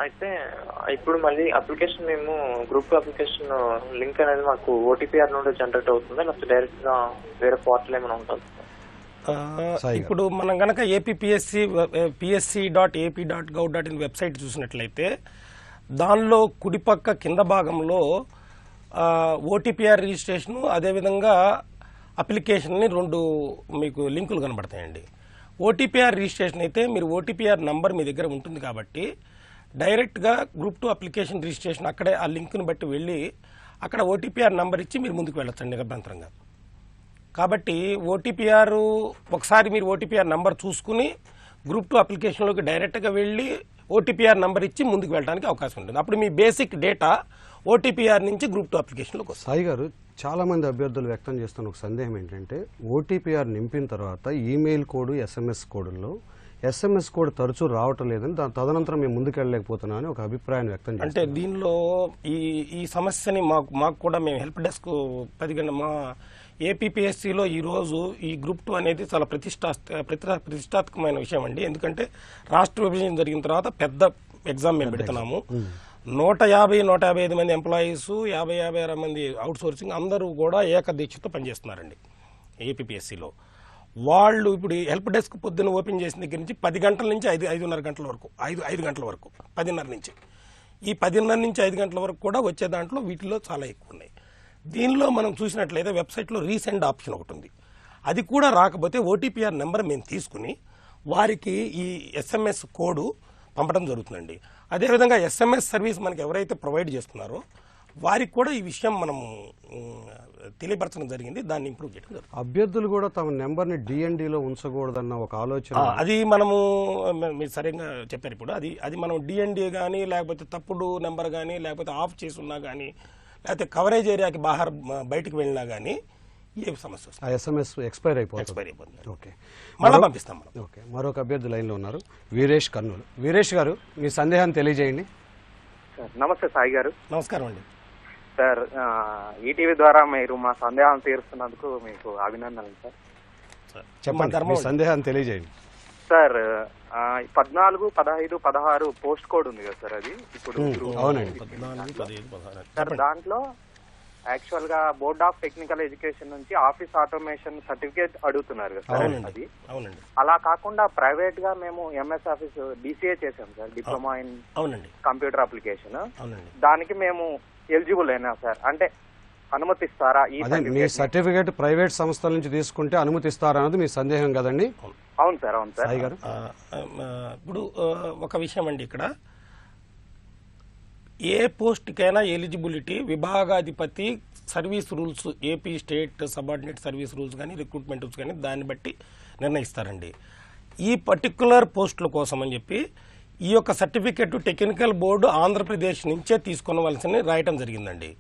[SPEAKER 12] అయితే ఇప్పుడు మళ్ళీ అప్లికేషన్ మేము గ్రూప్ అప్లికేషన్ లింక్ అనేది మాకు ఓటీపీఆర్ నుండి జనరేట్ అవుతుందా, లేకపోతే డైరెక్ట్ గా వేరే పోర్టల్ ఏమైనా ఉంటుంది?
[SPEAKER 2] ఇప్పుడు మనం గనక PSC.AP.gov.in వెబ్సైట్ చూసినట్లయితే దానిలో కుడిపక్క కింద భాగంలో ఓటీపీఆర్ రిజిస్ట్రేషన్, అదేవిధంగా అప్లికేషన్ 2 మీకు లింకులు కనబడతాయండి. ఓటీపీఆర్ రిజిస్ట్రేషన్ అయితే మీరు ఓటీపీఆర్ నంబర్ మీ దగ్గర ఉంటుంది కాబట్టి డైరెక్ట్గా గ్రూప్ 2 అప్లికేషన్ రిజిస్ట్రేషన్ అక్కడే ఆ లింక్ను బట్టి వెళ్ళి అక్కడ ఓటీపీఆర్ నంబర్ ఇచ్చి మీరు ముందుకు వెళ్ళొచ్చండి నిరభ్యంతరంగా. కాబట్టి ఓటీపీఆర్ ఒకసారి మీరు ఓటీపీఆర్ నంబర్ చూసుకుని గ్రూప్ 2 అప్లికేషన్లోకి డైరెక్ట్గా వెళ్ళి ఓటీపీఆర్ నంబర్ ఇచ్చి ముందుకు వెళ్ళడానికి అవకాశం ఉంటుంది. అప్పుడు మీ బేసిక్ డేటా ఓటీపీఆర్ నుంచి గ్రూప్ 2 అప్లికేషన్లోకి వస్తుంది.
[SPEAKER 1] సాయి గారు, చాలా మంది అభ్యర్థులు వ్యక్తం చేస్తున్న ఒక సందేహం ఏంటంటే ఓటీపీఆర్ నింపిన తర్వాత ఈమెయిల్ కోడ్, SMS కోడ్లో SMS కోడ్ తరచూ రావటం లేదని, తదనంతరం మేము ముందుకెళ్ళలేకపోతున్నా అని ఒక అభిప్రాయాన్ని వ్యక్తం చేస్తారు.
[SPEAKER 2] అంటే దీనిలో ఈ సమస్యని మాకు కూడా మేము హెల్ప్ డెస్క్ 10 గంటల మా ఏపీపీఎస్సీలో ఈరోజు ఈ గ్రూప్ 2 అనేది చాలా ప్రతిష్టాత్మకమైన విషయం అండి. ఎందుకంటే రాష్ట్ర విభజన జరిగిన తర్వాత పెద్ద ఎగ్జామ్ మేము పెడుతున్నాము. 150-155 మంది ఎంప్లాయీస్, 50-56 మంది అవుట్ సోర్సింగ్ అందరూ కూడా ఏకదీక్షతో పనిచేస్తున్నారండి ఏపీపీఎస్సీలో. వాళ్ళు ఇప్పుడు హెల్ప్ డెస్క్ పొద్దున్న ఓపెన్ చేసిన దగ్గర నుంచి 10 గంటల నుంచి 5:30 గంటల వరకు, 5 గంటల వరకు, 10:30 నుంచి ఈ 10:30 నుంచి 5 గంటల వరకు కూడా వచ్చే దాంట్లో వీటిలో చాలా ఎక్కువ ఉన్నాయి. దీనిలో మనం చూసినట్లయితే వెబ్సైట్లో రీసెండ్ ఆప్షన్ ఒకటి ఉంది. అది కూడా రాకపోతే ఓటీపీఆర్ నెంబర్ మేము తీసుకుని వారికి ఈ SMS కోడ్ పంపడం జరుగుతుందండి. అదేవిధంగా SMS సర్వీస్ మనకి ఎవరైతే ప్రొవైడ్ చేస్తున్నారో వారికి కూడా ఈ విషయం మనం తెలియపరచడం జరిగింది, దాన్ని ఇంప్రూవ్ చేయడం జరుగుతుంది.
[SPEAKER 1] అభ్యర్థులు కూడా తమ నెంబర్ని DNDలో ఉంచకూడదన్న ఒక ఆలోచన,
[SPEAKER 2] అది మనము మీరు సరిగ్గా చెప్పారు. ఇప్పుడు అది మనం DND కానీ లేకపోతే తప్పుడు నెంబర్ కానీ లేకపోతే ఆఫ్ చేసి ఉన్నా కానీ లేకపోతే కవరేజ్ ఏరియాకి బయటకు వెళ్ళినా కానీ ఏ సమస్య వస్తుంది.
[SPEAKER 1] ఆ SMS ఎక్స్పైర్ అయిపోతుంది.
[SPEAKER 2] ఎక్స్పైర్ అయిపోతుంది.
[SPEAKER 1] ఓకే,
[SPEAKER 2] మళ్ళీ పంపిస్తాం మనం.
[SPEAKER 1] ఓకే, మరొక అభ్యర్థి లైన్లో ఉన్నారు, వీరేష్ కర్నూలు. వీరేష్ గారు, మీ సందేహాన్ని తెలియజేయండి.
[SPEAKER 13] నమస్తే సాయి గారు.
[SPEAKER 2] నమస్కారం అండి
[SPEAKER 13] సార్. ఈటీవీ ద్వారా మీరు మా సందేహాలను తీరుస్తున్నందుకు మీకు అభినందనలు సార్.
[SPEAKER 1] చెప్పండి, మీ సందేహాన్ని తెలియజేయండి.
[SPEAKER 13] సార్ 14, 15, 16 పోస్ట్ కోడ్ ఉంది కదా సార్, అది ఇప్పుడు
[SPEAKER 1] అవునండి.
[SPEAKER 13] సార్ దాంట్లో యాక్చువల్ గా బోర్డ్ ఆఫ్ టెక్నికల్ ఎడ్యుకేషన్ నుంచి ఆఫీస్ ఆటోమేషన్ సర్టిఫికేట్ అడుగుతున్నారు కదా సార్. అది అలా కాకుండా ప్రైవేట్ గా మేము MS ఆఫీస్ DCA చేసాం sir, diploma in computer application. దానికి మేము ఎలిజిబుల్ అయినా సార్, అంటే అనుమతిస్తారా?
[SPEAKER 1] మీ సర్టిఫికేట్ ప్రైవేట్ సంస్థల నుంచి తీసుకుంటే అనుమతిస్తారా అన్నది మీ సందేహం కదండి?
[SPEAKER 13] అవును సార్. అవును సార్.
[SPEAKER 2] ఇప్పుడు ఒక విషయం అండి, ఇక్కడ ఏ పోస్ట్కైనా ఎలిజిబిలిటీ విభాగాధిపతి service rules, AP state subordinate service rules కానీ రిక్రూట్మెంట్ రూల్స్ కానీ దాన్ని బట్టి నిర్ణయిస్తారండి. ఈ పర్టికులర్ పోస్టుల కోసం అని చెప్పి ఈ యొక్క సర్టిఫికెట్ టెక్నికల్ బోర్డు ఆంధ్రప్రదేశ్ నుంచే తీసుకొనవలసిన రాయటం జరిగిందండి.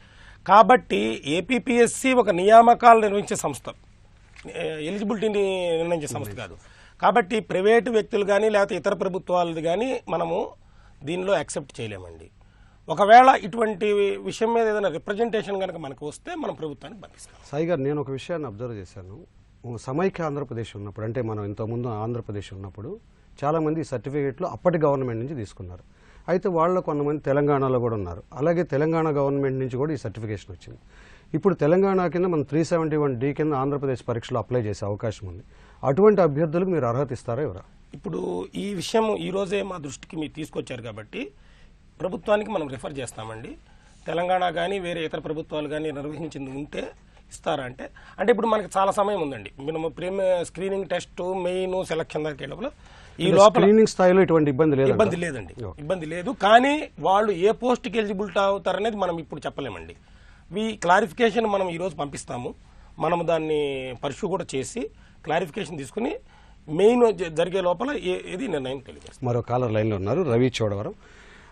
[SPEAKER 2] కాబట్టి ఏపీపీఎస్సీ ఒక నియామకాలు నిర్వహించే సంస్థ, ఎలిజిబిలిటీని నిర్ణయించే సంస్థ కాదు. కాబట్టి ప్రైవేటు వ్యక్తులు కానీ లేకపోతే ఇతర ప్రభుత్వాలది కానీ మనము దీనిలో యాక్సెప్ట్ చేయలేమండి. ఒకవేళ ఇటువంటి విషయం మీద ఏదైనా రిప్రజెంటేషన్ కనుక మనకు వస్తే మనం ప్రభుత్వానికి పంపిస్తాం.
[SPEAKER 1] సాయి గారు, నేను ఒక విషయాన్ని అబ్జర్వ్ చేశాను. సమైక్య ఆంధ్రప్రదేశ్ ఉన్నప్పుడు, అంటే మనం ఇంతకుముందు ఆంధ్రప్రదేశ్ ఉన్నప్పుడు చాలామంది సర్టిఫికేట్లు అప్పటి గవర్నమెంట్ నుంచి తీసుకున్నారు. అయితే వాళ్ళు కొంతమంది తెలంగాణలో కూడా ఉన్నారు. అలాగే తెలంగాణ గవర్నమెంట్ నుంచి కూడా ఈ సర్టిఫికేషన్ వచ్చింది. ఇప్పుడు తెలంగాణ కింద మనం 371D కింద ఆంధ్రప్రదేశ్ పరీక్షలో అప్లై చేసే అవకాశం ఉంది. అటువంటి అభ్యర్థులకు మీరు అర్హత ఇస్తారా ఎవరా?
[SPEAKER 2] ఇప్పుడు ఈ విషయం ఈ రోజే మా దృష్టికి మీరు తీసుకొచ్చారు కాబట్టి ప్రభుత్వానికి మనం రిఫర్ చేస్తామండి. తెలంగాణ కానీ వేరే ఇతర ప్రభుత్వాలు కానీ నిర్వహించింది ఉంటే ఇస్తారా అంటే ఇప్పుడు మనకి చాలా సమయం ఉందండి. మనం స్క్రీనింగ్ టెస్ట్, మెయిన్, సెలక్షన్ దాకా లోపల ఈ లోపల
[SPEAKER 1] స్క్రీనింగ్ స్థాయిలో ఇటువంటి ఇబ్బంది
[SPEAKER 2] లేదండి. ఇబ్బంది లేదు. కానీ వాళ్ళు ఏ పోస్ట్కి ఎలిజిబిలిటీ అవుతారనేది మనం ఇప్పుడు చెప్పలేమండి. క్లారిఫికేషన్ మనం ఈరోజు పంపిస్తాము. మనం దాన్ని పర్సూ కూడా చేసి క్లారిఫికేషన్ తీసుకుని మెయిన్ జరిగే లోపల ఏది నిర్ణయం తెలియజేస్తాం.
[SPEAKER 1] మరో కాలర్ లైన్లో ఉన్నారు, రవి చోడవరం.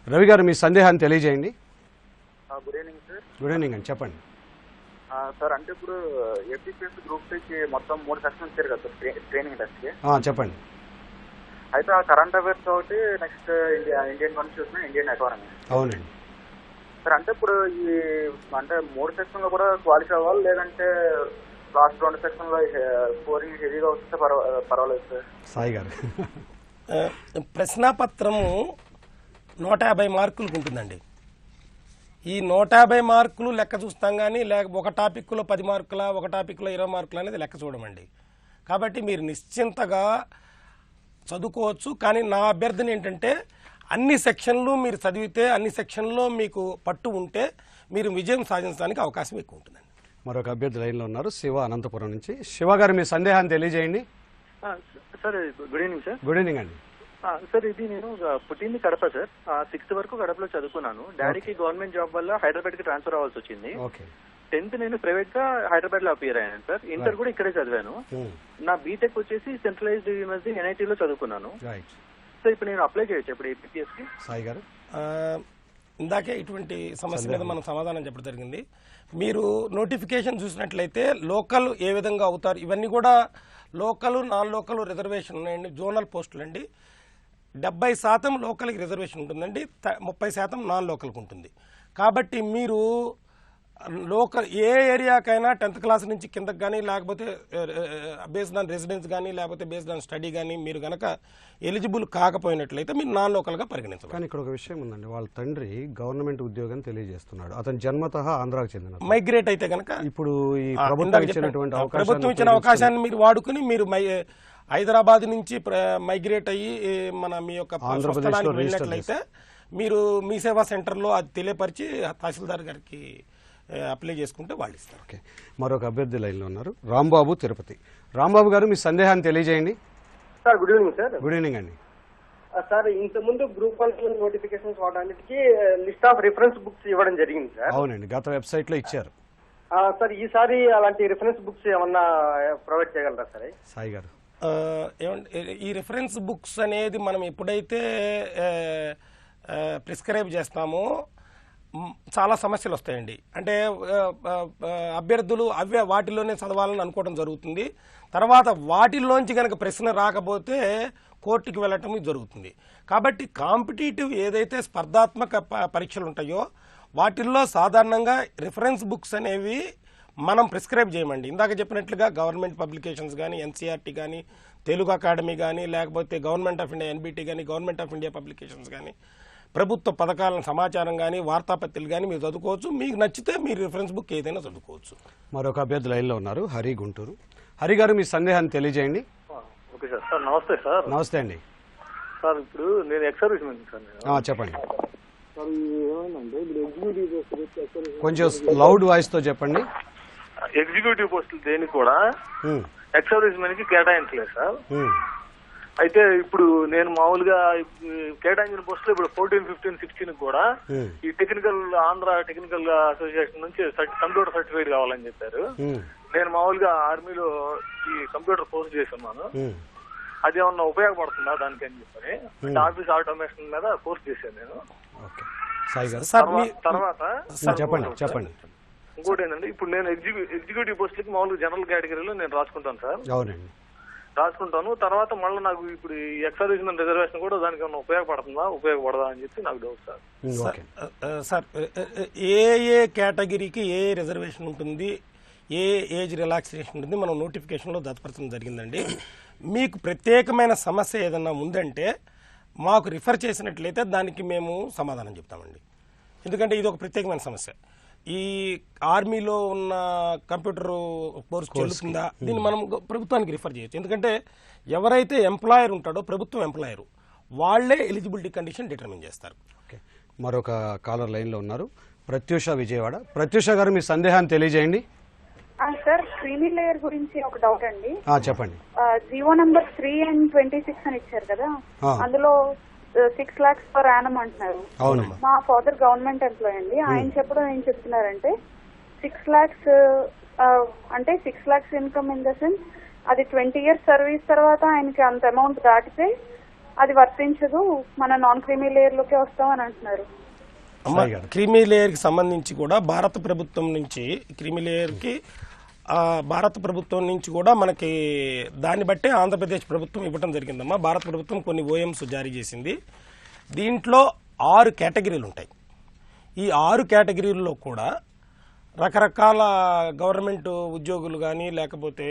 [SPEAKER 1] రవి గారు, మీ సందేహాన్ని తెలియజేయండి.
[SPEAKER 14] Good evening sir.
[SPEAKER 1] Good evening అండి, చెప్పండి.
[SPEAKER 14] సార్, అంటే ఇప్పుడు ఏపీపీఎస్సీ గ్రూప్ కి మొత్తం 3 సెక్షన్స్ ఇచ్చారు కదా సార్ ట్రైనింగ్ టెస్ట్ కి.
[SPEAKER 1] చెప్పండి.
[SPEAKER 14] అయితే ఆ కరెంట్ అఫైర్స్ ఒకటి, next Indian constitution, Indian economy.
[SPEAKER 1] అవునండి
[SPEAKER 14] సార్. అంటే ఇప్పుడు ఈ 3 సెక్షన్ లో కూడా క్వాలిఫై అవ్వాలి, లేదంటే లాస్ట్ 2 సెక్షన్ లో స్కోరింగ్ హెవీగా వస్తే పర్వాలేదు సార్?
[SPEAKER 1] సాయి గారు,
[SPEAKER 2] ప్రశ్నాపత్రము 150 మార్కులకు ఉంటుందండి. ఈ 150 మార్కులు లెక్క చూస్తాం కానీ ఒక టాపిక్లో 10 మార్కుల, ఒక టాపిక్లో 20 మార్కులు అనేది లెక్క చూడమండి. కాబట్టి మీరు నిశ్చింతగా చదువుకోవచ్చు. కానీ నా అభ్యర్థన ఏంటంటే అన్ని సెక్షన్లు మీరు చదివితే, అన్ని సెక్షన్లో మీకు పట్టు ఉంటే మీరు విజయం సాధించడానికి అవకాశం ఎక్కువ ఉంటుందండి.
[SPEAKER 1] మరొక అభ్యర్థి లైన్లో ఉన్నారు, శివ అనంతపురం నుంచి. శివ గారు, మీ సందేహాన్ని తెలియజేయండి.
[SPEAKER 15] Sir, good evening sir.
[SPEAKER 1] Good evening అండి.
[SPEAKER 15] సార్, ఇది నేను పుట్టింది కడప సార్. 6th వరకు కడపలో చదువుకున్నాను. డాడీకి గవర్నమెంట్ జాబ్ వల్ల హైదరాబాద్ కి ట్రాన్స్ఫర్ అవ్వాల్సి వచ్చింది. 10th నేను ప్రైవేట్ గా హైదరాబాద్ లో అపియర్ అయ్యాను సార్. ఇంటర్ కూడా ఇక్కడే చదివాను. నా బీటెక్ వచ్చేసి సెంట్రలైజ్డ్ యూనివర్సిటీ NIT లో చదువుకున్నాను. సో ఇప్పుడు నేను అప్లై చేయొచ్చు ఇప్పుడు APPS కి?
[SPEAKER 1] సాయి గారు,
[SPEAKER 2] ఇందాకే ఇటువంటి సమస్య మీద మనం సమాధానం చెప్పడం జరిగింది. మీరు నోటిఫికేషన్ చూసినట్లయితే లోకల్ ఏ విధంగా అవుతారు, ఇవన్నీ కూడా లోకల్, నాన్ లోకల్ రిజర్వేషన్ ఉన్నాయండి. జోనల్ పోస్టులు అండి. 70% లోకల్కి రిజర్వేషన్ ఉంటుందండి, 30% నాన్ లోకల్కి ఉంటుంది. కాబట్టి మీరు లోకల్ ఏ ఏరియాకైనా 10th క్లాస్ నుంచి కిందకి కానీ, లేకపోతే బేస్డ్ ఆన్ రెసిడెన్స్ కానీ, లేకపోతే బేస్డ్ ఆన్ స్టడీ కానీ మీరు కనుక ఎలిజిబుల్ కాకపోయినట్లయితే మీరు నాన్ లోకల్గా పరిగణించాలి.
[SPEAKER 1] కానీ ఇక్కడ ఒక విషయం ఉందండి, వాళ్ళ తండ్రి గవర్నమెంట్ ఉద్యోగం తెలియజేస్తున్నాడు. అతను జన్మతః ఆంధ్రాకు చెందిన
[SPEAKER 2] మైగ్రేట్ అయితే కనుక
[SPEAKER 1] ఇప్పుడు ఈ ప్రభుత్వం
[SPEAKER 2] ఇచ్చిన అవకాశాన్ని మీరు వాడుకుని మీరు హైదరాబాద్ నుంచి మైగ్రేట్ అయ్యి మీ యొక్క స్వస్థలానికి వెళ్ళినట్లయితే మీరు మీ సేవా సెంటర్లో అది తెలియపరిచి తహసీల్దార్ గారికి అప్లై చేసుకుంటే వాళ్ళు ఇస్తారు.
[SPEAKER 1] ఓకే, మరొక అభ్యర్థి లైన్లో ఉన్నారు, రాంబాబు, తిరుపతి. రాంబాబు గారు, మీ సందేహాన్ని తెలియజేయండి.
[SPEAKER 16] Sir, good evening sir.
[SPEAKER 1] Good evening అండి.
[SPEAKER 16] సార్, ఇంతకుముందు గ్రూప్ 1 నోటిఫికేషన్స్ వాటన్నిటికీ లిస్ట్ ఆఫ్ రిఫరెన్స్ బుక్స్ ఇవ్వడం జరిగింది సార్.
[SPEAKER 1] అవునండి, గత వెబ్సైట్ లో ఇచ్చారు.
[SPEAKER 16] సార్, ఈసారి అలాంటి రిఫరెన్స్ బుక్స్ ఏమన్నా ప్రొవైడ్ చేయగలరా సార్?
[SPEAKER 1] సాయి గారు,
[SPEAKER 2] ఈ రిఫరెన్స్ బుక్స్ అనేది మనం ఎప్పుడైతే ప్రిస్క్రైబ్ చేస్తామో చాలా సమస్యలు వస్తాయండి. అంటే అభ్యర్థులు వాటిలోనే చదవాలని అనుకోవడం జరుగుతుంది. తర్వాత వాటిల్లోంచి కనుక ప్రశ్న రాకపోతే కోర్టుకి వెళ్ళటం జరుగుతుంది. కాబట్టి కాంపిటేటివ్ ఏదైతే స్పర్ధాత్మక పరీక్షలు ఉంటాయో వాటిల్లో సాధారణంగా రిఫరెన్స్ బుక్స్ అనేవి మనం ప్రిస్క్రైబ్ చేయమండి. ఇందాక చెప్పినట్లుగా గవర్నమెంట్ పబ్లికేషన్స్ కానీ, ఎన్సీఆర్టీ కానీ, తెలుగు అకాడమీ కానీ, లేకపోతే గవర్నమెంట్ ఆఫ్ ఇండియా ఎన్బిటి కానీ, గవర్నమెంట్ ఆఫ్ ఇండియా పబ్లికేషన్స్ కానీ, ప్రభుత్వ పథకాల సమాచారం కానీ, వార్తాపత్రికలు కానీ మీరు చదువుకోవచ్చు. మీకు నచ్చితే మీరు రిఫరెన్స్ బుక్ ఏదైనా చదువుకోవచ్చు.
[SPEAKER 1] మరొక అభ్యర్థి లైన్లో ఉన్నారు, హరి గుంటూరు. హరి గారు మీ సందేహాన్ని తెలియజేయండి.
[SPEAKER 17] Okay sir. సార్ నమస్తే సార్.
[SPEAKER 1] నమస్తే అండి
[SPEAKER 17] సార్. ఇప్పుడు నేను ఎక్స్ సర్వీస్ మెన్ సార్.
[SPEAKER 1] చెప్పండి.
[SPEAKER 17] సార్ ఏమైందంటే ఇప్పుడు ఎగ్జిక్యూటివ్ పోస్ట్
[SPEAKER 1] కొంచెం లౌడ్ వాయిస్ తో చెప్పండి.
[SPEAKER 17] ఎగ్జిక్యూటివ్ పోస్టులు దేనికి కూడా ఎక్స్ సర్వీస్ మెన్ కి కేటాయించలేదు సార్. అయితే ఇప్పుడు నేను మామూలుగా కేటాయించిన పోస్టులు ఇప్పుడు 14, 15, 16 కూడా ఈ టెక్నికల్ ఆంధ్ర టెక్నికల్ అసోసియేషన్ నుంచి కంప్యూటర్ సర్టిఫికేట్ కావాలని చెప్పారు. నేను మామూలుగా ఆర్మీలో ఈ కంప్యూటర్ కోర్స్ చేసి ఉన్నాను. అది ఏమన్నా ఉపయోగపడుతుందా దానికి అని చెప్పని ఆఫీస్ ఆటోమేషన్ మీద కోర్స్ చేశాను నేను. తర్వాత
[SPEAKER 1] చెప్పండి.
[SPEAKER 17] ఇంకోటి ఏంటంటే ఇప్పుడు నేను ఎగ్జిక్యూటివ్ పోస్టులకి మామూలుగా జనరల్ కేటగిరీలో నేను రాసుకుంటాను సార్.
[SPEAKER 1] అవునండి,
[SPEAKER 17] రాసుకుంటాను. తర్వాత మళ్ళీ నాకు ఇప్పుడు ఈ ఎక్స్ సర్వీస్ మెన్ రిజర్వేషన్ కూడా దానికి ఏమన్నా ఉపయోగపడదా అని చెప్పి నాకు డౌట్ సార్.
[SPEAKER 2] సార్ ఏ ఏ కేటగిరీకి ఏ రిజర్వేషన్ ఉంటుంది, ఏ ఏజ్ రిలాక్సేషన్ ఉంటుంది మనం నోటిఫికేషన్లో జతపరచడం జరిగిందండి. మీకు ప్రత్యేకమైన సమస్య ఏదన్నా ఉందంటే మాకు రిఫర్ చేసినట్లయితే దానికి మేము సమాధానం చెప్తామండి. ఎందుకంటే ఇది ఒక ప్రత్యేకమైన సమస్య. ఈ ఆర్మీలో ఉన్న కంప్యూటర్ కోర్స్ చెల్లుతుందా దీన్ని మనం ప్రభుత్వానికి రిఫర్ చేయొచ్చు. ఎందుకంటే ఎవరైతే ఎంప్లాయర్ ఉంటాడో ప్రభుత్వం ఎంప్లాయరు వాళ్లే ఎలిజిబిలిటీ కండిషన్ డిటర్మిన్ చేస్తారు.
[SPEAKER 1] మరొక కాలర్ లైన్లో ఉన్నారు, ప్రత్యూష విజయవాడ. ప్రత్యూష గారు మీ సందేహాన్ని తెలియజేయండి.
[SPEAKER 18] సార్ క్రీమీ లేయర్ గురించి ఒక డౌట్ అండి.
[SPEAKER 1] చెప్పండి.
[SPEAKER 18] జియో నంబర్ 3 and 26 అని ఇచ్చారు కదా, అందులో 6 lakhs per annum అంటున్నారు. మా ఫాదర్ గవర్నమెంట్ ఎంప్లాయ్ అండి. ఆయన చెప్పడం ఏం చెప్తున్నారంటే 6 lakhs అంటే 6 lakhs income in the sense అది 20 years సర్వీస్ తర్వాత ఆయనకి అంత అమౌంట్ దాటితే అది వర్తించదు, మన నాన్ క్రీమీ లేయర్ లోకే వస్తామని అంటున్నారు.
[SPEAKER 2] క్రీమీ లేయర్ కి సంబంధించి కూడా భారత ప్రభుత్వం నుంచి క్రీమీ లేయర్ కి భారత ప్రభుత్వం నుంచి కూడా మనకి దాన్ని బట్టే ఆంధ్రప్రదేశ్ ప్రభుత్వం ఇవ్వడం జరిగిందమ్మా. భారత ప్రభుత్వం కొన్ని ఓఎంస్ జారీ చేసింది. దీంట్లో 6 కేటగిరీలు ఉంటాయి. ఈ 6 కేటగిరీల్లో కూడా రకరకాల గవర్నమెంట్ ఉద్యోగులు కానీ, లేకపోతే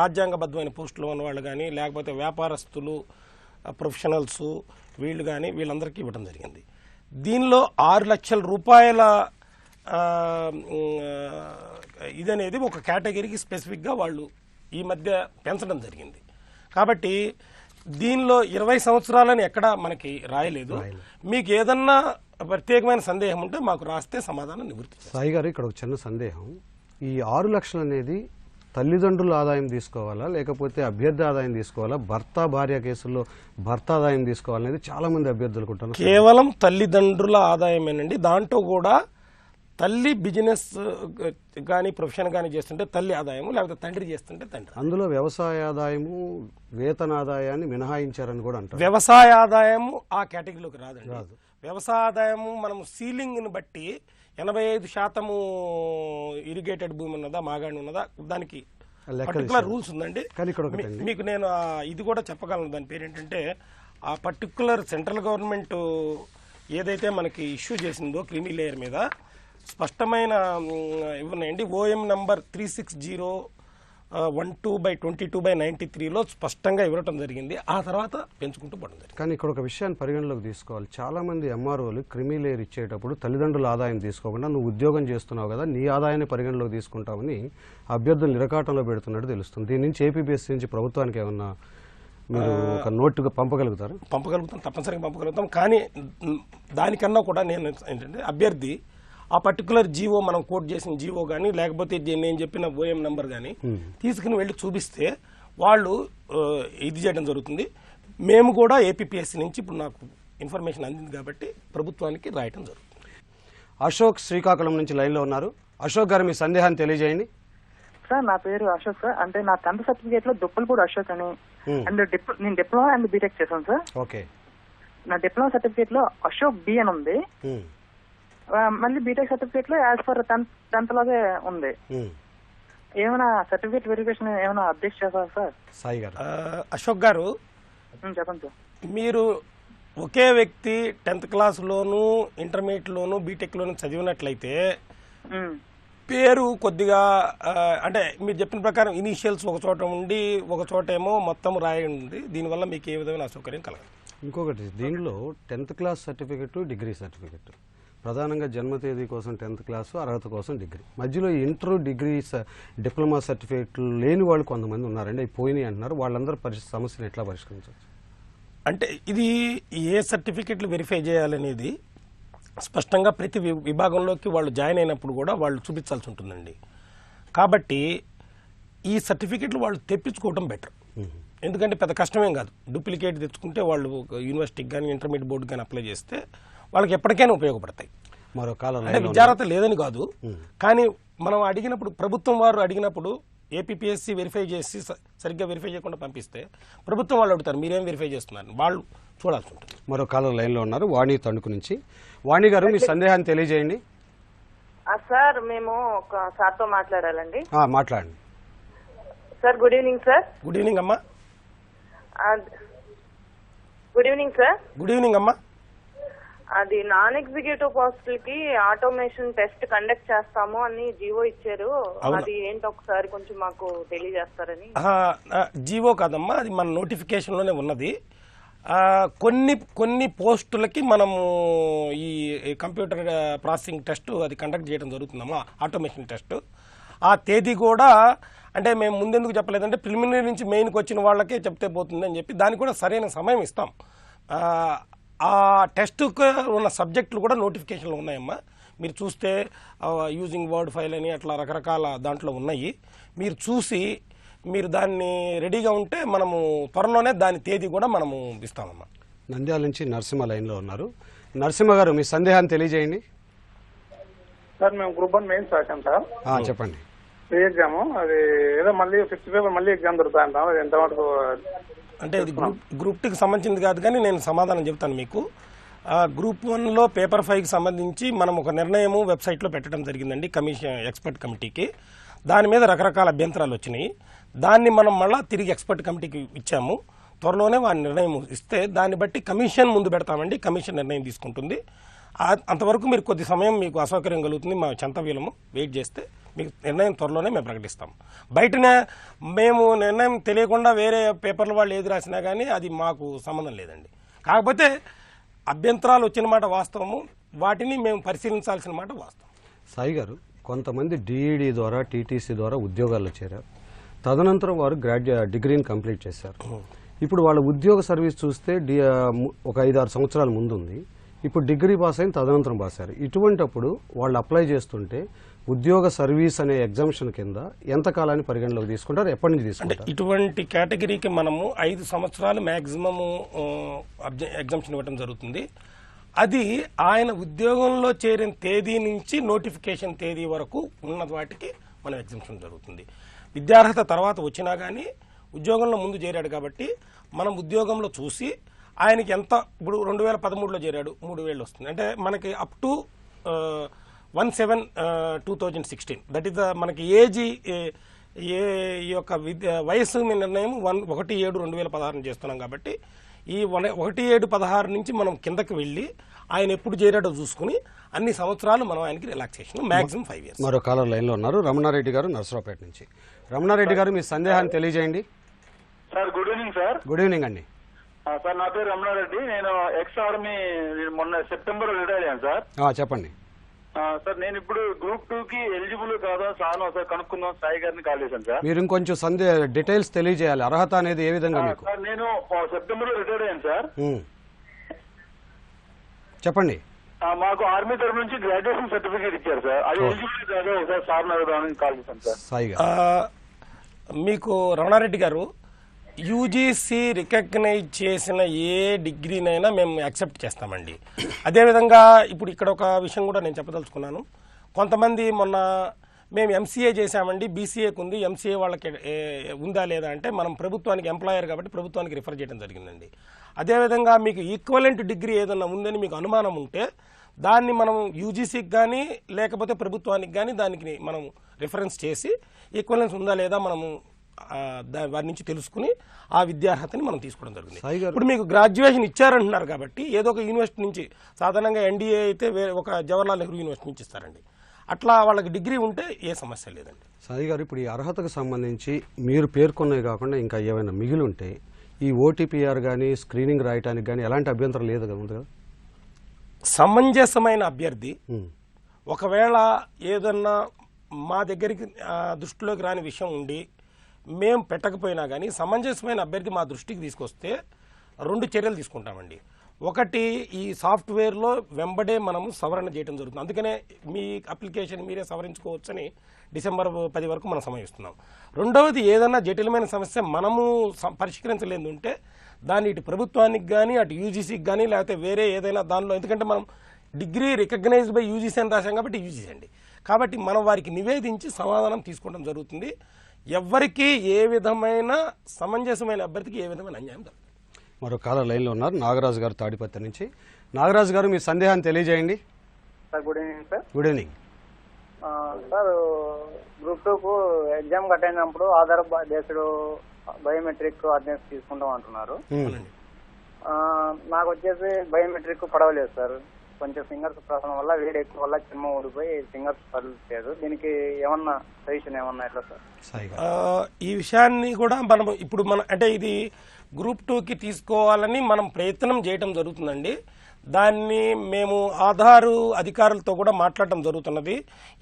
[SPEAKER 2] రాజ్యాంగబద్ధమైన పోస్టులు ఉన్న వాళ్ళు కానీ, లేకపోతే వ్యాపారస్తులు, ప్రొఫెషనల్స్ వీళ్ళు కానీ వీళ్ళందరికీ ఇవ్వడం జరిగింది. దీనిలో 6 లక్షల రూపాయల ఇదనేది ఒక కేటగిరీకి స్పెసిఫిక్గా వాళ్ళు ఈ మధ్య పెంచడం జరిగింది. కాబట్టి దీనిలో 20 సంవత్సరాలని ఎక్కడా మనకి రాయలేదు. మీకు ఏదన్నా ప్రత్యేకమైన సందేహం ఉంటే మాకు రాస్తే సమాధానం నివృత్తి.
[SPEAKER 1] సాయి గారు, ఇక్కడ ఒక చిన్న సందేహం. ఈ 6 లక్షలు అనేది తల్లిదండ్రుల ఆదాయం తీసుకోవాలా, లేకపోతే అభ్యర్థి ఆదాయం తీసుకోవాలా, భర్త భార్య కేసుల్లో భర్త ఆదాయం తీసుకోవాలనేది చాలా మంది అభ్యర్థులకు ఉంటారు.
[SPEAKER 2] కేవలం తల్లిదండ్రుల ఆదాయమేనండి. దాంట్లో కూడా తల్లి బిజినెస్ కానీ ప్రొఫెషన్ కానీ చేస్తుంటే తల్లి ఆదాయము, లేకపోతే తండ్రి చేస్తుంటే తండ్రి.
[SPEAKER 1] అందులో వ్యవసాయ ఆదాయము, వేతన ఆదాయాన్ని మినహాయించారని కూడా అంటారు.
[SPEAKER 2] వ్యవసాయ ఆదాయము ఆ కేటగిరీలోకి రాదండి. వ్యవసాయ ఆదాయము మనం సీలింగ్ని బట్టి 85% ఇరిగేటెడ్ భూమి ఉన్నదా, మాగాణి ఉన్నదా, దానికి పర్టికులర్ రూల్స్ ఉందండి. మీకు నేను ఇది కూడా చెప్పగలను. దాని పేరు ఏంటంటే ఆ పర్టికులర్ సెంట్రల్ గవర్నమెంట్ ఏదైతే మనకి ఇష్యూ చేసిందో క్రీమీ లేయర్ మీద స్పష్టమైన ఇవ్వన్నాయండి. ఓఎం నంబర్ 36012/22/93లో స్పష్టంగా ఇవ్వడం జరిగింది. ఆ తర్వాత పెంచుకుంటూ పడడం జరిగింది.
[SPEAKER 1] కానీ ఇక్కడ ఒక విషయాన్ని పరిగణలోకి తీసుకోవాలి. చాలా మంది ఎంఆర్ఓలు క్రిమీ లేయర్ ఇచ్చేటప్పుడు తల్లిదండ్రుల ఆదాయం తీసుకోకుండా నువ్వు ఉద్యోగం చేస్తున్నావు కదా నీ ఆదాయాన్ని పరిగణలోకి తీసుకుంటామని అభ్యర్థులు నిరకాటంలో పెడుతున్నట్టు తెలుస్తుంది. దీని నుంచి ఏపీపీఎస్సీ నుంచి ప్రభుత్వానికి ఏమన్నా మీరు ఒక నోటుగా పంపగలుగుతారు?
[SPEAKER 2] పంపగలుగుతాం, తప్పనిసరిగా పంపగలుగుతాం. కానీ దానికన్నా కూడా నేను ఏంటంటే అభ్యర్థి ఆ పర్టికులర్ జీవో మనం కోట్ చేసిన జీవో కానీ, లేకపోతే నేను చెప్పిన ఓఎం నంబర్ కానీ తీసుకుని వెళ్ళి చూపిస్తే వాళ్ళు ఇది చేయడం జరుగుతుంది. మేము కూడా ఏపీపీఎస్సీ నుంచి ఇప్పుడు నాకు ఇన్ఫర్మేషన్ అందింది కాబట్టి ప్రభుత్వానికి రాయటం జరుగుతుంది.
[SPEAKER 1] అశోక్ శ్రీకాకుళం నుంచి లైన్లో ఉన్నారు. అశోక్ గారు మీ సందేహాన్ని తెలియజేయండి.
[SPEAKER 19] సార్ నా పేరు అశోక్ సార్. అంటే నా 10th సర్టిఫికేట్ లో దుప్పలపూడి అశోక్ అని అండ్ నేను డిప్లొమా అండ్ బీటెక్ చేశాను సార్.
[SPEAKER 1] ఓకే.
[SPEAKER 19] నా డిప్లొమా సర్టిఫికేట్ లో అశోక్ బి అని ఉంది. మళ్ళీ బీటెక్ సర్టిఫికేట్ లో యాజ్ ఫర్ 10th లాగే ఉంది. ఏమైనా సర్టిఫికేట్ వెరిఫికేషన్ ఏమైనా అప్డేట్ చేస్తారా సార్?
[SPEAKER 1] సాయి గారు.
[SPEAKER 2] అశోక్ గారు
[SPEAKER 19] చెప్పండి సార్.
[SPEAKER 2] మీరు ఒకే వ్యక్తి 10th క్లాస్లోను ఇంటర్మీడియట్లోను బీటెక్లోను చదివినట్లయితే పేరు కొద్దిగా అంటే మీరు చెప్పిన ప్రకారం ఇనీషియల్స్ ఒక చోట ఉండి ఒక చోట ఏమో మొత్తం రాయండి, దీనివల్ల మీకు ఏ విధమైన అసౌకర్యం కలగదు.
[SPEAKER 1] ఇంకొకటి దీనిలో 10th class certificate, degree certificate, ప్రధానంగా జన్మ తేదీ కోసం 10th క్లాసు, అర్హత కోసం డిగ్రీ, మధ్యలో ఇంటర్ డిగ్రీ డిప్లొమా సర్టిఫికేట్లు లేని వాళ్ళు కొంతమంది ఉన్నారండి, అవి పోయినాయి అంటున్నారు. వాళ్ళందరూ సమస్యను ఎట్లా పరిష్కరించవచ్చు?
[SPEAKER 2] అంటే ఇది ఏ సర్టిఫికెట్లు వెరిఫై చేయాలనేది స్పష్టంగా ప్రతి విభాగంలోకి వాళ్ళు జాయిన్ అయినప్పుడు కూడా వాళ్ళు చూపించాల్సి ఉంటుందండి. కాబట్టి ఈ సర్టిఫికెట్లు వాళ్ళు తెప్పించుకోవడం బెటర్. ఎందుకంటే పెద్ద కష్టమేం కాదు. డూప్లికేట్ తెచ్చుకుంటే వాళ్ళు యూనివర్సిటీకి కానీ ఇంటర్మీడియట్ బోర్డు కానీ అప్లై చేస్తే వాళ్ళకి ఎప్పటికైనా ఉపయోగపడతాయి.
[SPEAKER 1] మరో కాలం
[SPEAKER 2] అంటే విద్యార్హత లేదని కాదు, కానీ మనం అడిగినప్పుడు ప్రభుత్వం వారు అడిగినప్పుడు ఏపీపీఎస్సీ వెరిఫై చేసి సరిగ్గా వెరిఫై చేయకుండా పంపిస్తే ప్రభుత్వం వాళ్ళు అడుగుతారు మీరేం వెరిఫై చేస్తున్నారు, వాళ్ళు చూడాల్సి ఉంటుంది.
[SPEAKER 1] మరో కాలం లైన్లో ఉన్నారు వాణి తణుకు నుంచి. వాణి గారు మీ సందేహాన్ని తెలియజేయండి.
[SPEAKER 20] సార్ మేము ఒక సార్తో మాట్లాడాలండి.
[SPEAKER 1] మాట్లాడండి
[SPEAKER 20] sir. Good evening sir.
[SPEAKER 2] Good evening అమ్మా.
[SPEAKER 20] Good evening sir.
[SPEAKER 2] Good evening అమ్మా.
[SPEAKER 20] అది నాన్ ఎగ్జిక్యూటివ్ పోస్టులకి ఆటోమేషన్ టెస్ట్ కండక్ట్ చేస్తాము అని జీవో ఇచ్చారు, అది ఏంటో ఒకసారి కొంచెం మాకు తెలియజేస్తారని.
[SPEAKER 2] జీవో కాదమ్మా, అది మన నోటిఫికేషన్ లోనే ఉన్నది. కొన్ని పోస్టులకి మనము ఈ కంప్యూటర్ ప్రాసెసింగ్ టెస్ట్ అది కండక్ట్ చేయడం జరుగుతుందమ్మా, ఆటోమేషన్ టెస్ట్. ఆ తేదీ కూడా అంటే మేము ముందెందుకు చెప్పలేదంటే ప్రిలిమినరీ నుంచి మెయిన్కి వచ్చిన వాళ్ళకే చెప్తే పోతుంది అని చెప్పి దానికి కూడా సరైన సమయం ఇస్తాం. ఆ టెస్ట్కు ఉన్న సబ్జెక్టులు కూడా నోటిఫికేషన్లో ఉన్నాయమ్మా. మీరు చూస్తే యూజింగ్ వర్డ్ ఫైల్ అని అట్లా రకరకాల దాంట్లో ఉన్నాయి. మీరు చూసి మీరు దాన్ని రెడీగా ఉంటే మనము త్వరలోనే దాని తేదీ కూడా మనము ఇస్తామమ్మా.
[SPEAKER 1] నంద్యాల నుంచి నరసింహ లైన్లో ఉన్నారు. నరసింహ గారు మీ సందేహాన్ని తెలియజేయండి.
[SPEAKER 4] సార్ మేము గ్రూప్ 1 మెయిన్స్ రాశాం సార్.
[SPEAKER 1] చెప్పండి.
[SPEAKER 4] ప్రీ ఎగ్జామ్ అది ఏదో మళ్ళీ 5th పేపర్ మళ్ళీ ఎగ్జామ్ దొరుకుతాయంటాం, అది ఎంతవరకు?
[SPEAKER 2] అంటే ఇది గ్రూప్ 2కి సంబంధించింది కాదు, కానీ నేను సమాధానం చెప్తాను మీకు. గ్రూప్ 1లో పేపర్ 5కి సంబంధించి మనం ఒక నిర్ణయము వెబ్సైట్లో పెట్టడం జరిగిందండి కమిషన్ ఎక్స్పర్ట్ కమిటీకి. దాని మీద రకరకాల అభ్యంతరాలు వచ్చినాయి. దాన్ని మనం మళ్ళీ తిరిగి ఎక్స్పర్ట్ కమిటీకి ఇచ్చాము. త్వరలోనే వారి నిర్ణయం ఇస్తే దాన్ని బట్టి కమిషన్ ముందు పెడతామండి, కమిషన్ నిర్ణయం తీసుకుంటుంది. అంతవరకు మీరు కొద్ది సమయం మీకు అసౌకర్యం కలుగుతుంది, మా చెంతవీలము వెయిట్ చేస్తే మీకు నిర్ణయం త్వరలోనే మేము ప్రకటిస్తాం. బయటనే మేము నిర్ణయం తెలియకుండా వేరే పేపర్ల వాళ్ళు ఏది రాసినా కానీ అది మాకు సంబంధం లేదండి. కాకపోతే అభ్యంతరాలు వచ్చిన మాట వాస్తవము, వాటిని మేము పరిశీలించాల్సిన మాట వాస్తవం.
[SPEAKER 1] సాయి గారు, కొంతమంది డిఈడి ద్వారా టీటీసీ ద్వారా ఉద్యోగాల్లో చేరారు, తదనంతరం వారు డిగ్రీని కంప్లీట్ చేశారు. ఇప్పుడు వాళ్ళ ఉద్యోగ సర్వీస్ చూస్తే ఒక 5-6 సంవత్సరాల ముందు ఉంది. ఇప్పుడు డిగ్రీ పాస్ అయిన తదనంతరం పాస్ అయ్యారు. ఇటువంటప్పుడు వాళ్ళు అప్లై చేస్తుంటే ఉద్యోగ సర్వీస్ అనే ఎగ్జామ్షన్ కింద ఎంత కాలాన్ని పరిగణలోకి తీసుకుంటారు, ఎప్పటి నుంచి తీసుకుంటారు?
[SPEAKER 2] ఇటువంటి కేటగిరీకి మనము 5 సంవత్సరాలు మ్యాక్సిమం ఎగ్జామ్షన్ ఇవ్వడం జరుగుతుంది. అది ఆయన ఉద్యోగంలో చేరిన తేదీ నుంచి నోటిఫికేషన్ తేదీ వరకు ఉన్న వాటికి మనం ఎగ్జామ్షన్ జరుగుతుంది. విద్యార్హత తర్వాత వచ్చినా కానీ ఉద్యోగంలో ముందు చేరాడు కాబట్టి మనం ఉద్యోగంలో చూసి ఆయనకి ఎంత, ఇప్పుడు 2013లో చేరాడు 3000 వస్తుంది అంటే మనకి అప్ టు 1/7/2016 దట్ ఈస్ మనకి ఏజీ ఏ యొక్క వయస్సు నిర్ణయం 1/7/2016 చేస్తున్నాం. కాబట్టి ఈ 1/7/16 నుంచి మనం కిందకి వెళ్ళి ఆయన ఎప్పుడు చేరాడో చూసుకుని అన్ని సంవత్సరాలు మనం ఆయనకి రిలాక్సేషన్ మాక్సిమం 5 years.
[SPEAKER 1] మరో కాలర్ లైన్లో ఉన్నారు రమణారెడ్డి గారు నర్సరావుపేట నుంచి. రమణారెడ్డి గారు మీ సందేహాన్ని తెలియజేయండి.
[SPEAKER 17] Sir good evening sir.
[SPEAKER 1] Good evening అండి.
[SPEAKER 17] సార్ నా పేరు రమణారెడ్డి, నేను ఎక్స్ ఆర్మీ మొన్న సెప్టెంబర్ రిటైర్ అయ్యాను సార్.
[SPEAKER 1] చెప్పండి
[SPEAKER 17] సార్. నేను ఇప్పుడు గ్రూప్ 2కి ఎలిజిబుల్ కాదా సార్ ఒకసారి కనుక్కుందాం సాయి గారిని కాల్ చేశాను సార్.
[SPEAKER 1] మీరు ఇంకొంచెం డీటెయిల్స్ తెలియజేయాలి. అర్హత అనేది ఏ విధంగా మీకు?
[SPEAKER 17] సార్ నేను సెప్టెంబర్ లో రిటైర్ అయ్యాను సార్.
[SPEAKER 1] చెప్పండి.
[SPEAKER 17] మాకు ఆర్మీ తరఫు నుంచి గ్రాడ్యుయేషన్ సర్టిఫికేట్ ఇచ్చారు సార్, అది ఎలిజిబుల్ కాదా ఒకసారి సార్ అడుగుదామని కాల్ చేశాను సార్.
[SPEAKER 1] సాయి
[SPEAKER 2] మీకు రమణారెడ్డి గారు, యూజీసీ రికగ్నైజ్ చేసిన ఏ డిగ్రీనైనా మేము యాక్సెప్ట్ చేస్తామండి. అదేవిధంగా ఇప్పుడు ఇక్కడ ఒక విషయం కూడా నేను చెప్పదలుచుకున్నాను. కొంతమంది మొన్న మేము ఎంసీఏ చేశామండి, బీసీఏకి ఉంది, ఎంసీఏ వాళ్ళకి ఉందా లేదా అంటే మనం ప్రభుత్వానికి ఎంప్లాయర్ కాబట్టి ప్రభుత్వానికి రిఫర్ చేయడం జరిగిందండి. అదేవిధంగా మీకు ఈక్వలెంట్ డిగ్రీ ఏదన్నా ఉందని మీకు అనుమానం ఉంటే దాన్ని మనం యూజీసీకి కానీ లేకపోతే ప్రభుత్వానికి కానీ దానికి మనం రిఫరెన్స్ చేసి ఈక్వలెన్స్ ఉందా లేదా మనము వారి నుంచి తెలుసుకుని ఆ విద్యార్హతని మనం తీసుకోవడం జరిగింది. ఇప్పుడు మీకు గ్రాడ్యుయేషన్ ఇచ్చారంటున్నారు కాబట్టి ఏదో ఒక యూనివర్సిటీ నుంచి, సాధారణంగా ఎన్డీఏ అయితే ఒక జవహర్లాల్ నెహ్రూ యూనివర్సిటీ నుంచి ఇస్తారండి, అట్లా వాళ్ళకి డిగ్రీ ఉంటే ఏ సమస్య లేదండి.
[SPEAKER 1] సాయి గారు, ఇప్పుడు ఈ అర్హతకు సంబంధించి మీరు పేర్కొన్నవి కాకుండా ఇంకా ఏమైనా మిగిలి ఉంటే ఈ ఓటీపీఆర్ కానీ స్క్రీనింగ్ రాయటానికి కానీ ఎలాంటి అభ్యంతరం లేదు కదా, ఉంది కదా?
[SPEAKER 2] సమంజసమైన అభ్యర్థి ఒకవేళ ఏదన్నా మా దగ్గరికి దృష్టిలోకి రాని విషయం ఉండి మేము పెట్టకపోయినా కానీ సమంజసమైన అభ్యర్థి మా దృష్టికి తీసుకొస్తే 2 చర్యలు తీసుకుంటామండి. ఒకటి, ఈ సాఫ్ట్వేర్లో వెంబడే మనము సవరణ చేయడం జరుగుతుంది. అందుకనే మీ అప్లికేషన్ మీరే సవరించుకోవచ్చని డిసెంబర్ 10 వరకు మనం సమయం ఇస్తున్నాం. రెండవది, ఏదన్నా జటిలమైన సమస్య మనము పరిష్కరించలేదు ఉంటే దాన్ని ఇటు ప్రభుత్వానికి కానీ అటు యూజీసీకి కానీ లేకపోతే వేరే ఏదైనా దానిలో, ఎందుకంటే మనం డిగ్రీ రికగ్నైజ్డ్ బై యూజీసీ అని రాశాం కాబట్టి యూజీసీ అండి, కాబట్టి మనం వారికి నివేదించి సమాధానం తీసుకోవడం జరుగుతుంది. ఎవరికి ఏ విధమైన సమంజసమైన అభ్యర్థికి ఏ విధమైన అన్యాయం జరుగుతుంది.
[SPEAKER 1] మరో కాలర్ లైన్లో ఉన్నారు, నాగరాజు గారు తాడిపత్రి నుంచి. నాగరాజు గారు, మీ సందేహాన్ని తెలియజేయండి.
[SPEAKER 16] Sir good evening sir.
[SPEAKER 1] Good evening
[SPEAKER 16] sir. Group 2కు ఎగ్జామ్ కట్ అయినప్పుడు ఆధార్ బేస్డ్ బయోమెట్రిక్ అటెండెన్స్ తీసుకుంటాం అంటున్నారు. నాకు వచ్చేసి బయోమెట్రిక్ పడవలేదు సార్, కొంచెం ఫింగర్స్ ప్రాబ్లం వల్ల వేడి ఎక్కువ వల్ల చిమ్మ ఊడిపోయి ఫింగర్స్ పడలేదు. దీనికి ఏమన్నా సజెషన్ ఏమన్నా ఎట్లా సార్?
[SPEAKER 2] ఈ విషయాన్ని కూడా మనం ఇప్పుడు అంటే ఇది గ్రూప్ 2కి తీసుకోవాలని మనం ప్రయత్నం చేయడం జరుగుతుందండి. దాన్ని మేము ఆధారు అధికారులతో కూడా మాట్లాడటం జరుగుతున్నది.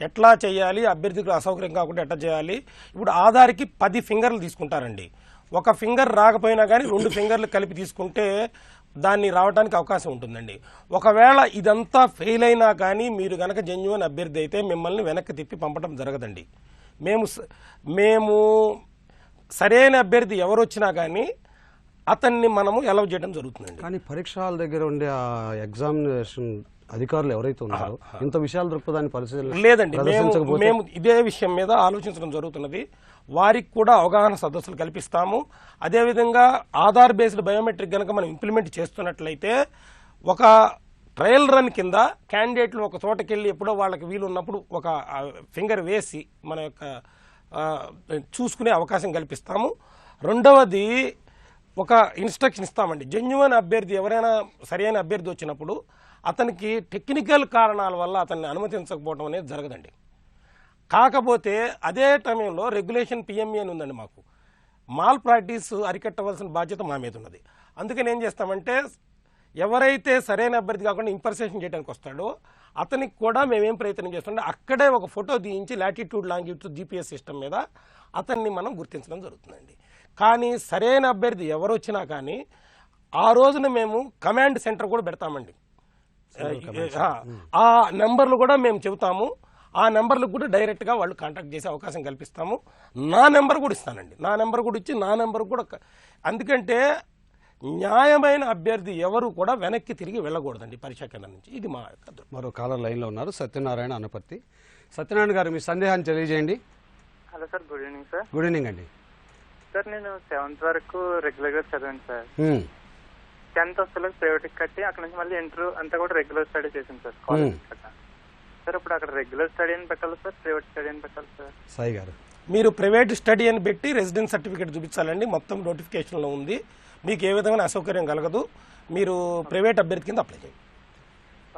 [SPEAKER 2] ఎట్లా చేయాలి, అభ్యర్థికి అసౌకర్యం కాకుండా ఎట్లా చేయాలి. ఇప్పుడు ఆధార్కి 10 ఫింగర్లు తీసుకుంటారండి. ఒక ఫింగర్ రాకపోయినా కానీ 2 ఫింగర్లు కలిపి తీసుకుంటే దాన్ని రావడానికి అవకాశం ఉంటుందండి. ఒకవేళ ఇదంతా ఫెయిల్ అయినా కానీ మీరు గనక జెన్యూన్ అభ్యర్థి అయితే మిమ్మల్ని వెనక్కి తిప్పి పంపడం జరగదండి. మేము సరైన అభ్యర్థి ఎవరు వచ్చినా కానీ అతన్ని మనము అలౌ చేయడం జరుగుతుందండి.
[SPEAKER 1] కానీ పరీక్ష హాల్ దగ్గర ఉండే ఆ ఎగ్జామినేషన్ అధికారులు ఎవరైతే ఉన్నారో ఇంత విషయాల దృక్పథాన్ని పరిశీలన
[SPEAKER 2] లేదండి. మేము ఇదే విషయం మీద ఆలోచించడం జరుగుతున్నది. వారికి కూడా అవగాహన సదస్సులు కల్పిస్తాము. అదేవిధంగా ఆధార్ బేస్డ్ బయోమెట్రిక్ కనుక మనం ఇంప్లిమెంట్ చేస్తున్నట్లయితే ఒక ట్రయల్ రన్ కింద క్యాండిడేట్లు ఒక చోటకి వెళ్ళి ఎప్పుడో వాళ్ళకి వీలున్నప్పుడు ఒక ఫింగర్ వేసి మన యొక్క చూసుకునే అవకాశం కల్పిస్తాము. రెండవది, ఒక ఇన్స్ట్రక్షన్ ఇస్తామండి. జెన్యూన్ అభ్యర్థి ఎవరైనా సరైన అభ్యర్థి వచ్చినప్పుడు అతనికి టెక్నికల్ కారణాల వల్ల అతన్ని అనుమతించకపోవడం అనేది జరగదండి. కాకపోతే అదే సమయంలో రెగ్యులేషన్ పిఎంఈ అని ఉందండి. మాకు మాల్ ప్రాక్టీస్ అరికట్టవలసిన బాధ్యత మా మీద ఉన్నది. అందుకని ఏం చేస్తామంటే ఎవరైతే సరైన అభ్యర్థి కాకుండా ఇంపర్సేషన్ చేయడానికి వస్తాడో అతనికి కూడా మేమేం ప్రయత్నం చేస్తుంటే అక్కడే ఒక ఫోటో తీయించి లాటిట్యూడ్ లాంగిట్యూడ్ జీపీఎస్ సిస్టమ్ మీద అతన్ని మనం గుర్తించడం జరుగుతుందండి. కానీ సరైన అభ్యర్థి ఎవరు వచ్చినా కానీ ఆ రోజున మేము కమాండ్ సెంటర్ కూడా పెడతామండి. ఆ నెంబర్లు కూడా మేము చెబుతాము. ఆ నెంబర్లకు కూడా డైరెక్ట్గా వాళ్ళు కాంటాక్ట్ చేసే అవకాశం కల్పిస్తాము. నా నెంబర్ కూడా ఇస్తానండి. నా నెంబర్ కూడా ఇచ్చి నా నెంబర్ కూడా, ఎందుకంటే న్యాయమైన అభ్యర్థి ఎవరు కూడా వెనక్కి తిరిగి వెళ్ళకూడదండి పరీక్షా కేంద్రం నుంచి. ఇది మా యొక్క.
[SPEAKER 1] మరో కాలర్ లైన్లో ఉన్నారు, సత్యనారాయణ అనపర్తి. సత్యనారాయణ గారు, మీ సందేహాన్ని తెలియజేయండి.
[SPEAKER 21] Hello sir, good evening sir.
[SPEAKER 1] Good evening అండి.
[SPEAKER 21] సార్, నేను 7th వరకు రెగ్యులర్ గా చదివాను సార్. 10th వస్తలో ప్రైవేట్ కట్టి అక్కడ నుంచి మళ్ళీ ఇంటర్ అంతా కూడా రెగ్యులర్ స్టడీ చేశాను సార్ కాలేజ్. సార్, ఇప్పుడు అక్కడ రెగ్యులర్ స్టడీ అని పెట్టాలి సార్, ప్రైవేట్ స్టడీ అని పెట్టాలి సార్?
[SPEAKER 1] సాయి గారు,
[SPEAKER 2] మీరు ప్రైవేట్ స్టడీ అని పెట్టి రెసిడెన్స్ సర్టిఫికేట్ చూపించాలండి. మొత్తం నోటిఫికేషన్లో ఉంది. మీకు ఏ విధమైన అసౌకర్యం కలగదు. మీరు ప్రైవేట్ అభ్యర్థి కింద అప్లై చేయండి.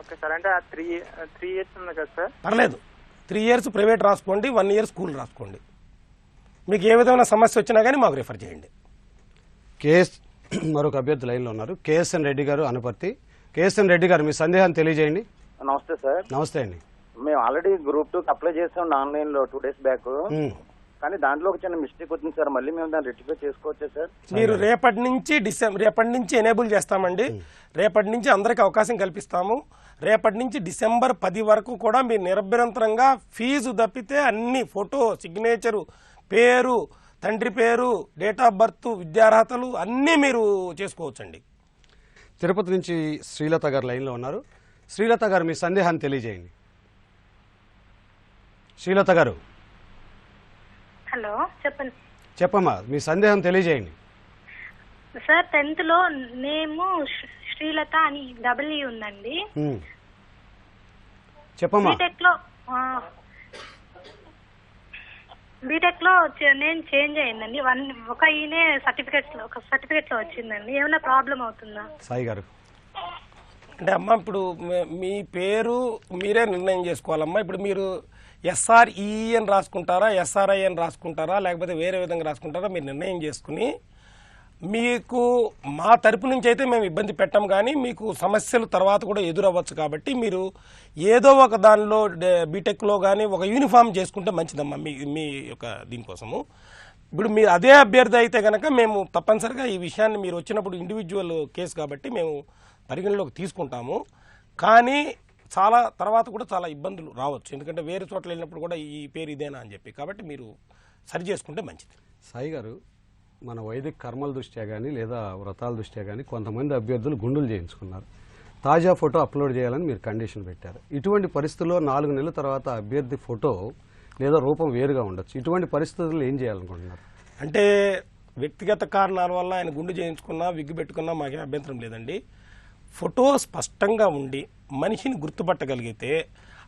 [SPEAKER 21] Okay sir. అంటే 3 years ఉంది కదా సార్?
[SPEAKER 2] పర్లేదు, 3 years ప్రైవేట్ రాసుకోండి, 1 year స్కూల్ రాసుకోండి. మీకు ఏ విధమైన సమస్య వచ్చినా కానీ మాకు రిఫర్ చేయండి.
[SPEAKER 1] మరొక అభ్యర్థి లైన్లో ఉన్నారు, కేఎస్ఎన్ రెడ్డి గారు అనపర్తి. కేఎస్ఎన్ రెడ్డి గారు, మీ సందేహాన్ని తెలియజేయండి.
[SPEAKER 22] నమస్తే సార్.
[SPEAKER 1] నమస్తే అండి.
[SPEAKER 22] మేము ఆల్రెడీ గ్రూప్ 2 అప్లై చేసాం ఆన్లైన్ లో 2 days బ్యాక్. కానీ దాంట్లో ఒక చిన్న మిస్టేక్ వచ్చింది సార్. మళ్ళీ మేము దాన్ని రెక్టిఫై చేసుకోవచ్చా సార్?
[SPEAKER 2] మీరు రేపటి నుంచి ఎనేబుల్ చేస్తామండి. రేపటి నుంచి అందరికి అవకాశం కల్పిస్తాము. రేపటి నుంచి డిసెంబర్ 10 వరకు కూడా మీరు నిరభ్యంతరంగా ఫీజు తప్పితే అన్ని ఫోటో, సిగ్నేచరు, పేరు, తండ్రి పేరు, డేట్ ఆఫ్ బర్త్, విద్యార్హతలు అన్నీ మీరు చేసుకోవచ్చండి.
[SPEAKER 1] తిరుపతి నుంచి శ్రీలత గారు లైన్లో ఉన్నారు. శ్రీలత గారు, మీ సందేహాన్ని తెలియజేయండి. శ్రీలత గారు.
[SPEAKER 5] హలో, చెప్పండి.
[SPEAKER 1] చెప్పమ్మా, మీ సందేహం తెలియజేయండి.
[SPEAKER 5] సార్, 10th లో నేమ్ శ్రీలత అని డబుల్ ఉందండి.
[SPEAKER 1] చెప్పమ్మా.
[SPEAKER 6] బీటెక్ లో నేను చేంజ్ అయిందండి. ఒక ఈయనే సర్టిఫికెట్ లో వచ్చిందండి. ఏమైనా ప్రాబ్లం అవుతుందా?
[SPEAKER 1] సాయి గారు
[SPEAKER 2] అంటే అమ్మా ఇప్పుడు మీ పేరు మీరే నిర్ణయం చేసుకోవాలమ్మా. ఇప్పుడు మీరు SRE అని రాసుకుంటారా, SRI అని రాసుకుంటారా, లేకపోతే వేరే విధంగా రాసుకుంటారా మీరు నిర్ణయం చేసుకుని, మీకు మా తరపు నుంచి అయితే మేము ఇబ్బంది పెట్టాం, కానీ మీకు సమస్యలు తర్వాత కూడా ఎదురవ్వచ్చు. కాబట్టి మీరు ఏదో ఒక దానిలో బీటెక్లో కానీ ఒక యూనిఫామ్ చేసుకుంటే మంచిదమ్మా మీ యొక్క దీనికోసము. ఇప్పుడు మీరు అదే అభ్యర్థి అయితే కనుక మేము తప్పనిసరిగా ఈ విషయాన్ని మీరు వచ్చినప్పుడు ఇండివిజువల్ కేసు కాబట్టి మేము పరిగణలోకి తీసుకుంటాము. కానీ చాలా తర్వాత కూడా చాలా ఇబ్బందులు రావచ్చు, ఎందుకంటే వేరే చోట్ల వెళ్ళినప్పుడు కూడా ఈ పేరు ఇదేనా అని చెప్పి. కాబట్టి మీరు సరి చేసుకుంటే మంచిది.
[SPEAKER 1] సాయి గారు, మన వైదిక కర్మల దృష్ట్యా కానీ లేదా వ్రతాల దృష్ట్యా కానీ కొంతమంది అభ్యర్థులు గుండులు చేయించుకున్నారు. తాజా ఫోటో అప్లోడ్ చేయాలని మీరు కండిషన్ పెట్టారు. ఇటువంటి పరిస్థితుల్లో 4 నెలల తర్వాత అభ్యర్థి ఫోటో లేదా రూపం వేరుగా ఉండొచ్చు. ఇటువంటి పరిస్థితుల్లో ఏం చేయాలనుకుంటున్నారు?
[SPEAKER 2] అంటే వ్యక్తిగత కారణాల వల్ల ఆయన గుండు చేయించుకున్నా విగ్గు పెట్టుకున్నా మాకేం అభ్యంతరం లేదండి. ఫోటో స్పష్టంగా ఉండి మనిషిని గుర్తుపట్టగలిగితే,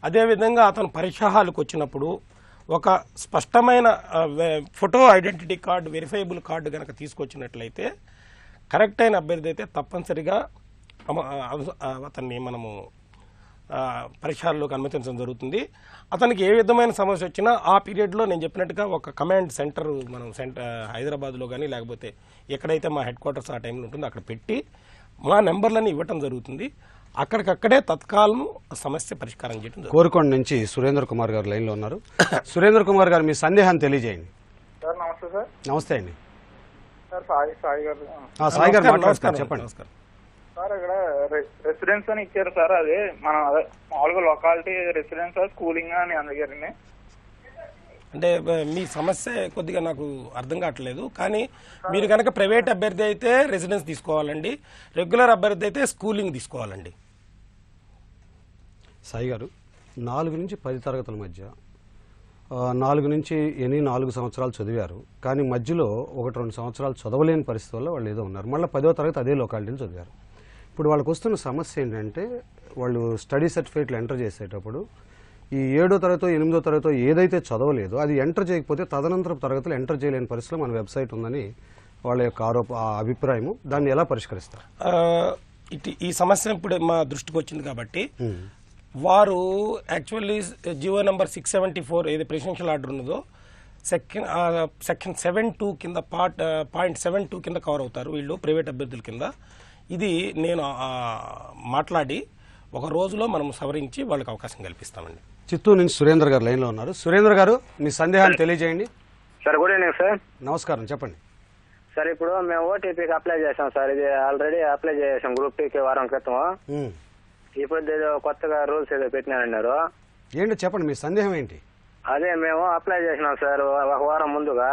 [SPEAKER 2] అదేవిధంగా అతను పరీక్షహాలకు వచ్చినప్పుడు ఒక స్పష్టమైన photo identity card, verifiable card కనుక తీసుకొచ్చినట్లయితే కరెక్ట్ అయిన అభ్యర్థి అయితే తప్పనిసరిగా అతన్ని మనము పరీక్షల్లోకి అనుమతించడం జరుగుతుంది. అతనికి ఏ విధమైన సమస్య వచ్చినా ఆ పీరియడ్లో నేను చెప్పినట్టుగా ఒక కమాండ్ సెంటర్ మనం హైదరాబాద్లో కానీ లేకపోతే ఎక్కడైతే మా హెడ్ క్వార్టర్స్ ఆ టైంలో ఉంటుందో అక్కడ పెట్టి మా నెంబర్లను ఇవ్వటం జరుగుతుంది. అక్కడికక్కడే తత్కాలం సమస్య పరిష్కారం చేయడం.
[SPEAKER 1] కోరుకొండ నుంచి సురేంద్ర కుమార్ గారు లైన్లో ఉన్నారు. సురేంద్ర కుమార్ గారు మీ సందేహాన్ని తెలియజేయండి.
[SPEAKER 14] సార్ నమస్తే సార్.
[SPEAKER 1] నమస్తే అండి.
[SPEAKER 14] సార్ సాయి గారు.
[SPEAKER 1] సాయి గారు మాట్లాడుతున్నారు, చెప్పండి.
[SPEAKER 14] సార్ ఇక్కడ రెసిడెన్స్ అని ఇచ్చారు సార్, అదే మనం అదే మామూలుగా లొకాలిటీ రెసిడెన్స్ స్కూలింగ్ అని అందుగారండి.
[SPEAKER 2] అంటే మీ సమస్య కొద్దిగా నాకు అర్థం కావట్లేదు, కానీ మీరు కనుక ప్రైవేట్ అభ్యర్థి అయితే రెసిడెన్స్ తీసుకోవాలండి, రెగ్యులర్ అభ్యర్థి అయితే స్కూలింగ్ తీసుకోవాలండి.
[SPEAKER 1] సాయి గారు, 4 నుంచి 10 తరగతుల మధ్య 4 నుంచి 4 సంవత్సరాలు చదివారు, కానీ మధ్యలో 1-2 సంవత్సరాలు చదవలేని పరిస్థితి వల్ల వాళ్ళు ఏదో ఉన్నారు. మళ్ళీ 10వ తరగతి అదే లొకాలిటీని చదివారు. ఇప్పుడు వాళ్ళకు వస్తున్న సమస్య ఏంటంటే, వాళ్ళు స్టడీ సర్టిఫికేట్లు ఎంటర్ చేసేటప్పుడు ఈ 7వ తరగతో 8వ తరగతో ఏదైతే చదవలేదో అది ఎంటర్ చేయకపోతే తదనంతరం తరగతులు ఎంటర్ చేయలేని పరిస్థితిలో మన వెబ్సైట్ ఉందని వాళ్ళ యొక్క అభిప్రాయము. దాన్ని ఎలా పరిష్కరిస్తారు?
[SPEAKER 2] ఈ సమస్య ఇప్పుడు మా దృష్టికి వచ్చింది కాబట్టి వారు యాక్చువల్లీ జియో నెంబర్ 674 ఏది ప్రెసిడెన్షియల్ ఆర్డర్ ఉన్నదో సెక్షన్ 7(2) కింద పాయింట్ 7(2) కింద కవర్ అవుతారు వీళ్ళు ప్రైవేట్ అభ్యర్థుల కింద. ఇది నేను మాట్లాడి ఒక రోజులో మనం సవరించి వాళ్ళకి అవకాశం కల్పిస్తామండి.
[SPEAKER 1] చిత్తూరు నుంచి సురేంద్ర గారు లైన్లో ఉన్నారు. సురేంద్ర గారు, మీ సందేహాన్ని తెలియజేయండి.
[SPEAKER 7] Sir good evening sir.
[SPEAKER 1] నమస్కారం, చెప్పండి.
[SPEAKER 7] సార్ ఇప్పుడు మేము ఓటీపీకి అప్లై చేసాం సార్, ఇది ఆల్రెడీ అప్లై చేసాం గ్రూప్ 2కి వారం క్రితం. ఇప్పుడు ఏదో కొత్తగా రూల్స్ ఏదో పెట్టినారన్నారు.
[SPEAKER 1] ఏంటి చెప్పండి, మీ సందేహం ఏంటి?
[SPEAKER 7] అదే మేము అప్లై చేసినాం సార్ ఒక వారం ముందుగా.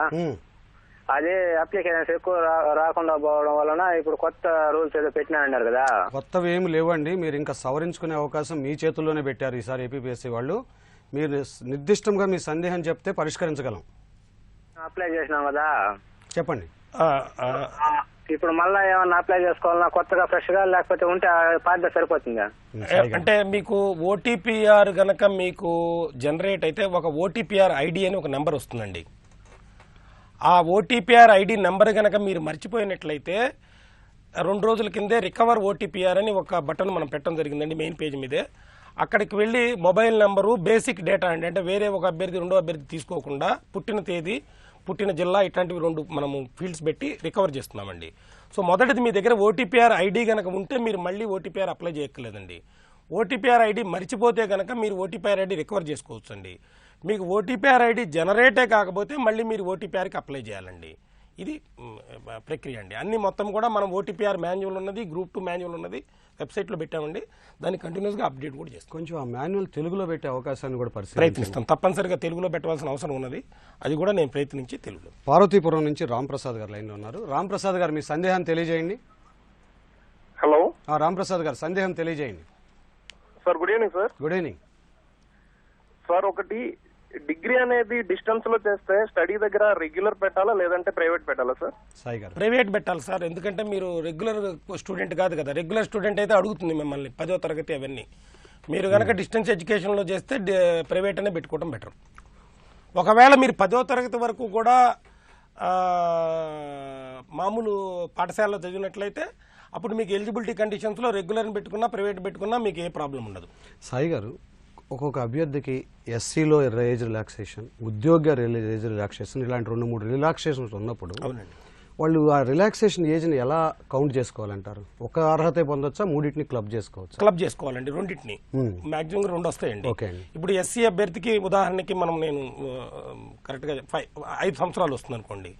[SPEAKER 7] అదే అప్లికేషన్స్ ఎక్కువ రాకుండా పోవడం వలన ఇప్పుడు కొత్త రూల్స్ ఏదో పెట్టినారన్నారు కదా.
[SPEAKER 1] కొత్తవి ఏమి లేవండి, మీరు ఇంకా సవరించుకునే అవకాశం మీ చేతుల్లోనే పెట్టారు ఈసారి ఏపీపీఎస్సీ వాళ్ళు. మీరు నిర్దిష్టంగా మీ సందేహం చెప్తే పరిష్కరించగలం.
[SPEAKER 7] అప్లై చేసినాం కదా,
[SPEAKER 1] చెప్పండి.
[SPEAKER 7] ఇప్పుడు మళ్ళా ఏమన్నా అప్లై చేసుకోవాలన్నా కొత్తగా ఫ్రెష్ గా, లేకపోతే ఉంటే పాత సరిపోతుందా?
[SPEAKER 2] అంటే మీకు ఓటీపీఆర్ గనక మీకు జనరేట్ అయితే ఒక ఓటీపీఆర్ ఐడి అని ఒక నెంబర్ వస్తుందండి. ఆ ఓటీపీఆర్ ఐడి నెంబర్ కనుక మీరు మర్చిపోయినట్లయితే 2 రోజుల కిందే రికవర్ ఓటీపీఆర్ అని ఒక బటన్ మనం పెట్టడం జరిగిందండి మెయిన్ పేజ్ మీదే. అక్కడికి వెళ్ళి మొబైల్ నెంబరు, బేసిక్ డేటా అండి, అంటే వేరే ఒక అభ్యర్థి రెండో అభ్యర్థి తీసుకోకుండా పుట్టిన తేదీ, పుట్టిన జిల్లా, ఇట్లాంటివి 2 మనము ఫీల్డ్స్ పెట్టి రికవర్ చేస్తున్నామండి. సో మొదటిది మీ దగ్గర ఓటీపీఆర్ ఐడి కనుక ఉంటే మీరు మళ్ళీ ఓటీపీఆర్ అప్లై చేయక్కర్లేదండి. ఓటీపీఆర్ ఐడి మర్చిపోతే కనుక మీరు ఓటీపీఆర్ ఐడి రికవర్ చేసుకోవచ్చు అండి. మీకు ఓటీపీఆర్ ఐడి జనరేటే కాకపోతే మళ్ళీ మీరు ఓటీపీఆర్కి అప్లై చేయాలండి. ఇది ప్రక్రియ అండి. అన్ని మొత్తం కూడా మనం ఓటీపీఆర్ మాన్యువల్ ఉన్నది, గ్రూప్ 2 మాన్యువల్ ఉన్నది వెబ్సైట్లో పెట్టామండి. దాన్ని కంటిన్యూస్గా అప్డేట్ కూడా చేస్తాం.
[SPEAKER 1] కొంచెం ఆ మాన్యువల్ తెలుగులో పెట్టే అవకాశాన్ని కూడా
[SPEAKER 2] ప్రయత్నిస్తాం. తప్పనిసరిగా తెలుగులో పెట్టవలసిన అవసరం ఉన్నది, అది కూడా నేను ప్రయత్నించి తెలుగులో.
[SPEAKER 1] పార్వతీపురం నుంచి రాంప్రసాద్ గారు లైన్లో ఉన్నారు. రాంప్రసాద్ గారు, మీ సందేహాన్ని తెలియజేయండి.
[SPEAKER 23] హలో,
[SPEAKER 1] రాంప్రసాద్ గారు, సందేహం తెలియజేయండి.
[SPEAKER 23] Sir good evening sir.
[SPEAKER 1] Good evening
[SPEAKER 23] sir. ఒకటి, డిగ్రీ అనేది డిస్టెన్స్ లో చేస్తే స్టడీ దగ్గర రెగ్యులర్ పెట్టాలా లేదంటే ప్రైవేట్ పెట్టాలా సార్?
[SPEAKER 1] సాయి గారు,
[SPEAKER 2] ప్రైవేట్ పెట్టాలి సార్, ఎందుకంటే మీరు రెగ్యులర్ స్టూడెంట్ కాదు కదా. రెగ్యులర్ స్టూడెంట్ అయితే అడుగుతుంది మిమ్మల్ని 10వ తరగతి అవన్నీ. మీరు కనుక డిస్టెన్స్ ఎడ్యుకేషన్లో చేస్తే ప్రైవేట్ అనే పెట్టుకోవడం బెటర్. ఒకవేళ మీరు 10వ తరగతి వరకు కూడా మామూలు పాఠశాలలో చదివినట్లయితే అప్పుడు మీకు ఎలిజిబిలిటీ కండిషన్స్లో రెగ్యులర్ని పెట్టుకున్నా ప్రైవేట్ పెట్టుకున్నా మీకు ఏ ప్రాబ్లం ఉండదు.
[SPEAKER 1] సాయి గారు, ఒక్కొక్క అభ్యర్థికి ఎస్సీలో ఏజ్ రిలాక్సేషన్, ఉద్యోగ ఏజ్ రిలాక్సేషన్ ఇలాంటి 2-3 రిలాక్సేషన్స్ ఉన్నప్పుడు వాళ్ళు ఆ రిలాక్సేషన్ ఏజ్ని ఎలా కౌంట్ చేసుకోవాలంటారు? ఒక అర్హత పొందొచ్చా, మూడింటిని క్లబ్ చేసుకోవచ్చు?
[SPEAKER 2] క్లబ్ చేసుకోవాలండి, రెండింటిని. మాక్సిమం 2 వస్తాయండి. ఇప్పుడు ఎస్సీ అభ్యర్థికి ఉదాహరణకి నేను కరెక్ట్గా 5 సంవత్సరాలు వస్తుంది అనుకోండి,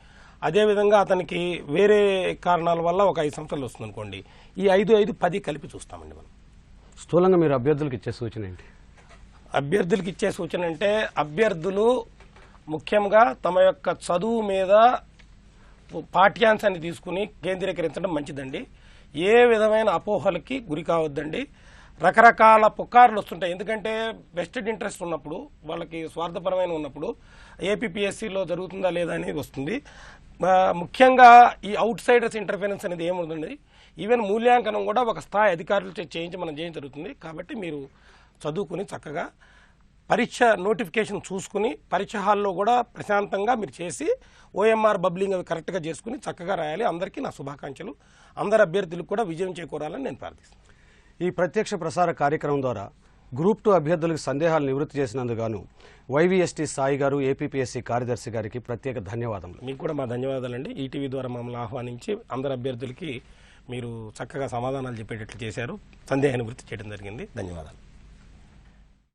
[SPEAKER 2] అదేవిధంగా అతనికి వేరే కారణాల వల్ల ఒక 5 సంవత్సరాలు వస్తుంది అనుకోండి, ఈ 5-10 కలిపి చూస్తామండి మనం.
[SPEAKER 1] స్థూలంగా మీరు అభ్యర్థులకు ఇచ్చే సూచన ఏంటి?
[SPEAKER 2] అభ్యర్థులకు ఇచ్చే సూచన అంటే అభ్యర్థులు ముఖ్యంగా తమ యొక్క చదువు మీద పాఠ్యాంశాన్ని తీసుకుని కేంద్రీకరించడం మంచిదండి. ఏ విధమైన అపోహలకి గురి కావద్దండి. రకరకాల పుకార్లు వస్తుంటాయి. ఎందుకంటే వెస్టెడ్ ఇంట్రెస్ట్ ఉన్నప్పుడు, వాళ్ళకి స్వార్థపరమైన ఉన్నప్పుడు ఏపీపీఎస్సీలో జరుగుతుందా లేదా అనేది వస్తుంది. ముఖ్యంగా ఈ అవుట్ సైడర్స్ ఇంటర్ఫరెన్స్ అనేది ఏముందండి, ఈవెన్ మూల్యాంకనం కూడా ఒక స్థాయి అధికారులు చేయించి మనం చేయడం జరుగుతుంది. కాబట్టి మీరు చదువుకుని చక్కగా పరీక్ష నోటిఫికేషన్ చూసుకుని పరీక్ష హాల్లో కూడా ప్రశాంతంగా మీరు చేసి ఓఎంఆర్ బబ్లింగ్ అవి కరెక్ట్గా చేసుకుని చక్కగా రాయాలి. అందరికీ నా శుభాకాంక్షలు. అందరు అభ్యర్థులకు కూడా విజయం చేకూరాలని నేను ప్రార్థిస్తున్నాను.
[SPEAKER 1] ఈ ప్రత్యక్ష ప్రసార కార్యక్రమం ద్వారా గ్రూప్ 2 అభ్యర్థులకు సందేహాలు నివృత్తి చేసినందుకు గాను వైవీఎస్టీ సాయి గారు, ఏపీపీఎస్సీ కార్యదర్శి గారికి ప్రత్యేక ధన్యవాదములు.
[SPEAKER 2] మీకు కూడా మా ధన్యవాదాలండి. ఈటీవీ ద్వారా మమ్మల్ని ఆహ్వానించి అందరు అభ్యర్థులకి మీరు చక్కగా సమాధానాలు చెప్పేటట్లు చేశారు, సందేహ నివృత్తి చేయడం జరిగింది. ధన్యవాదాలు.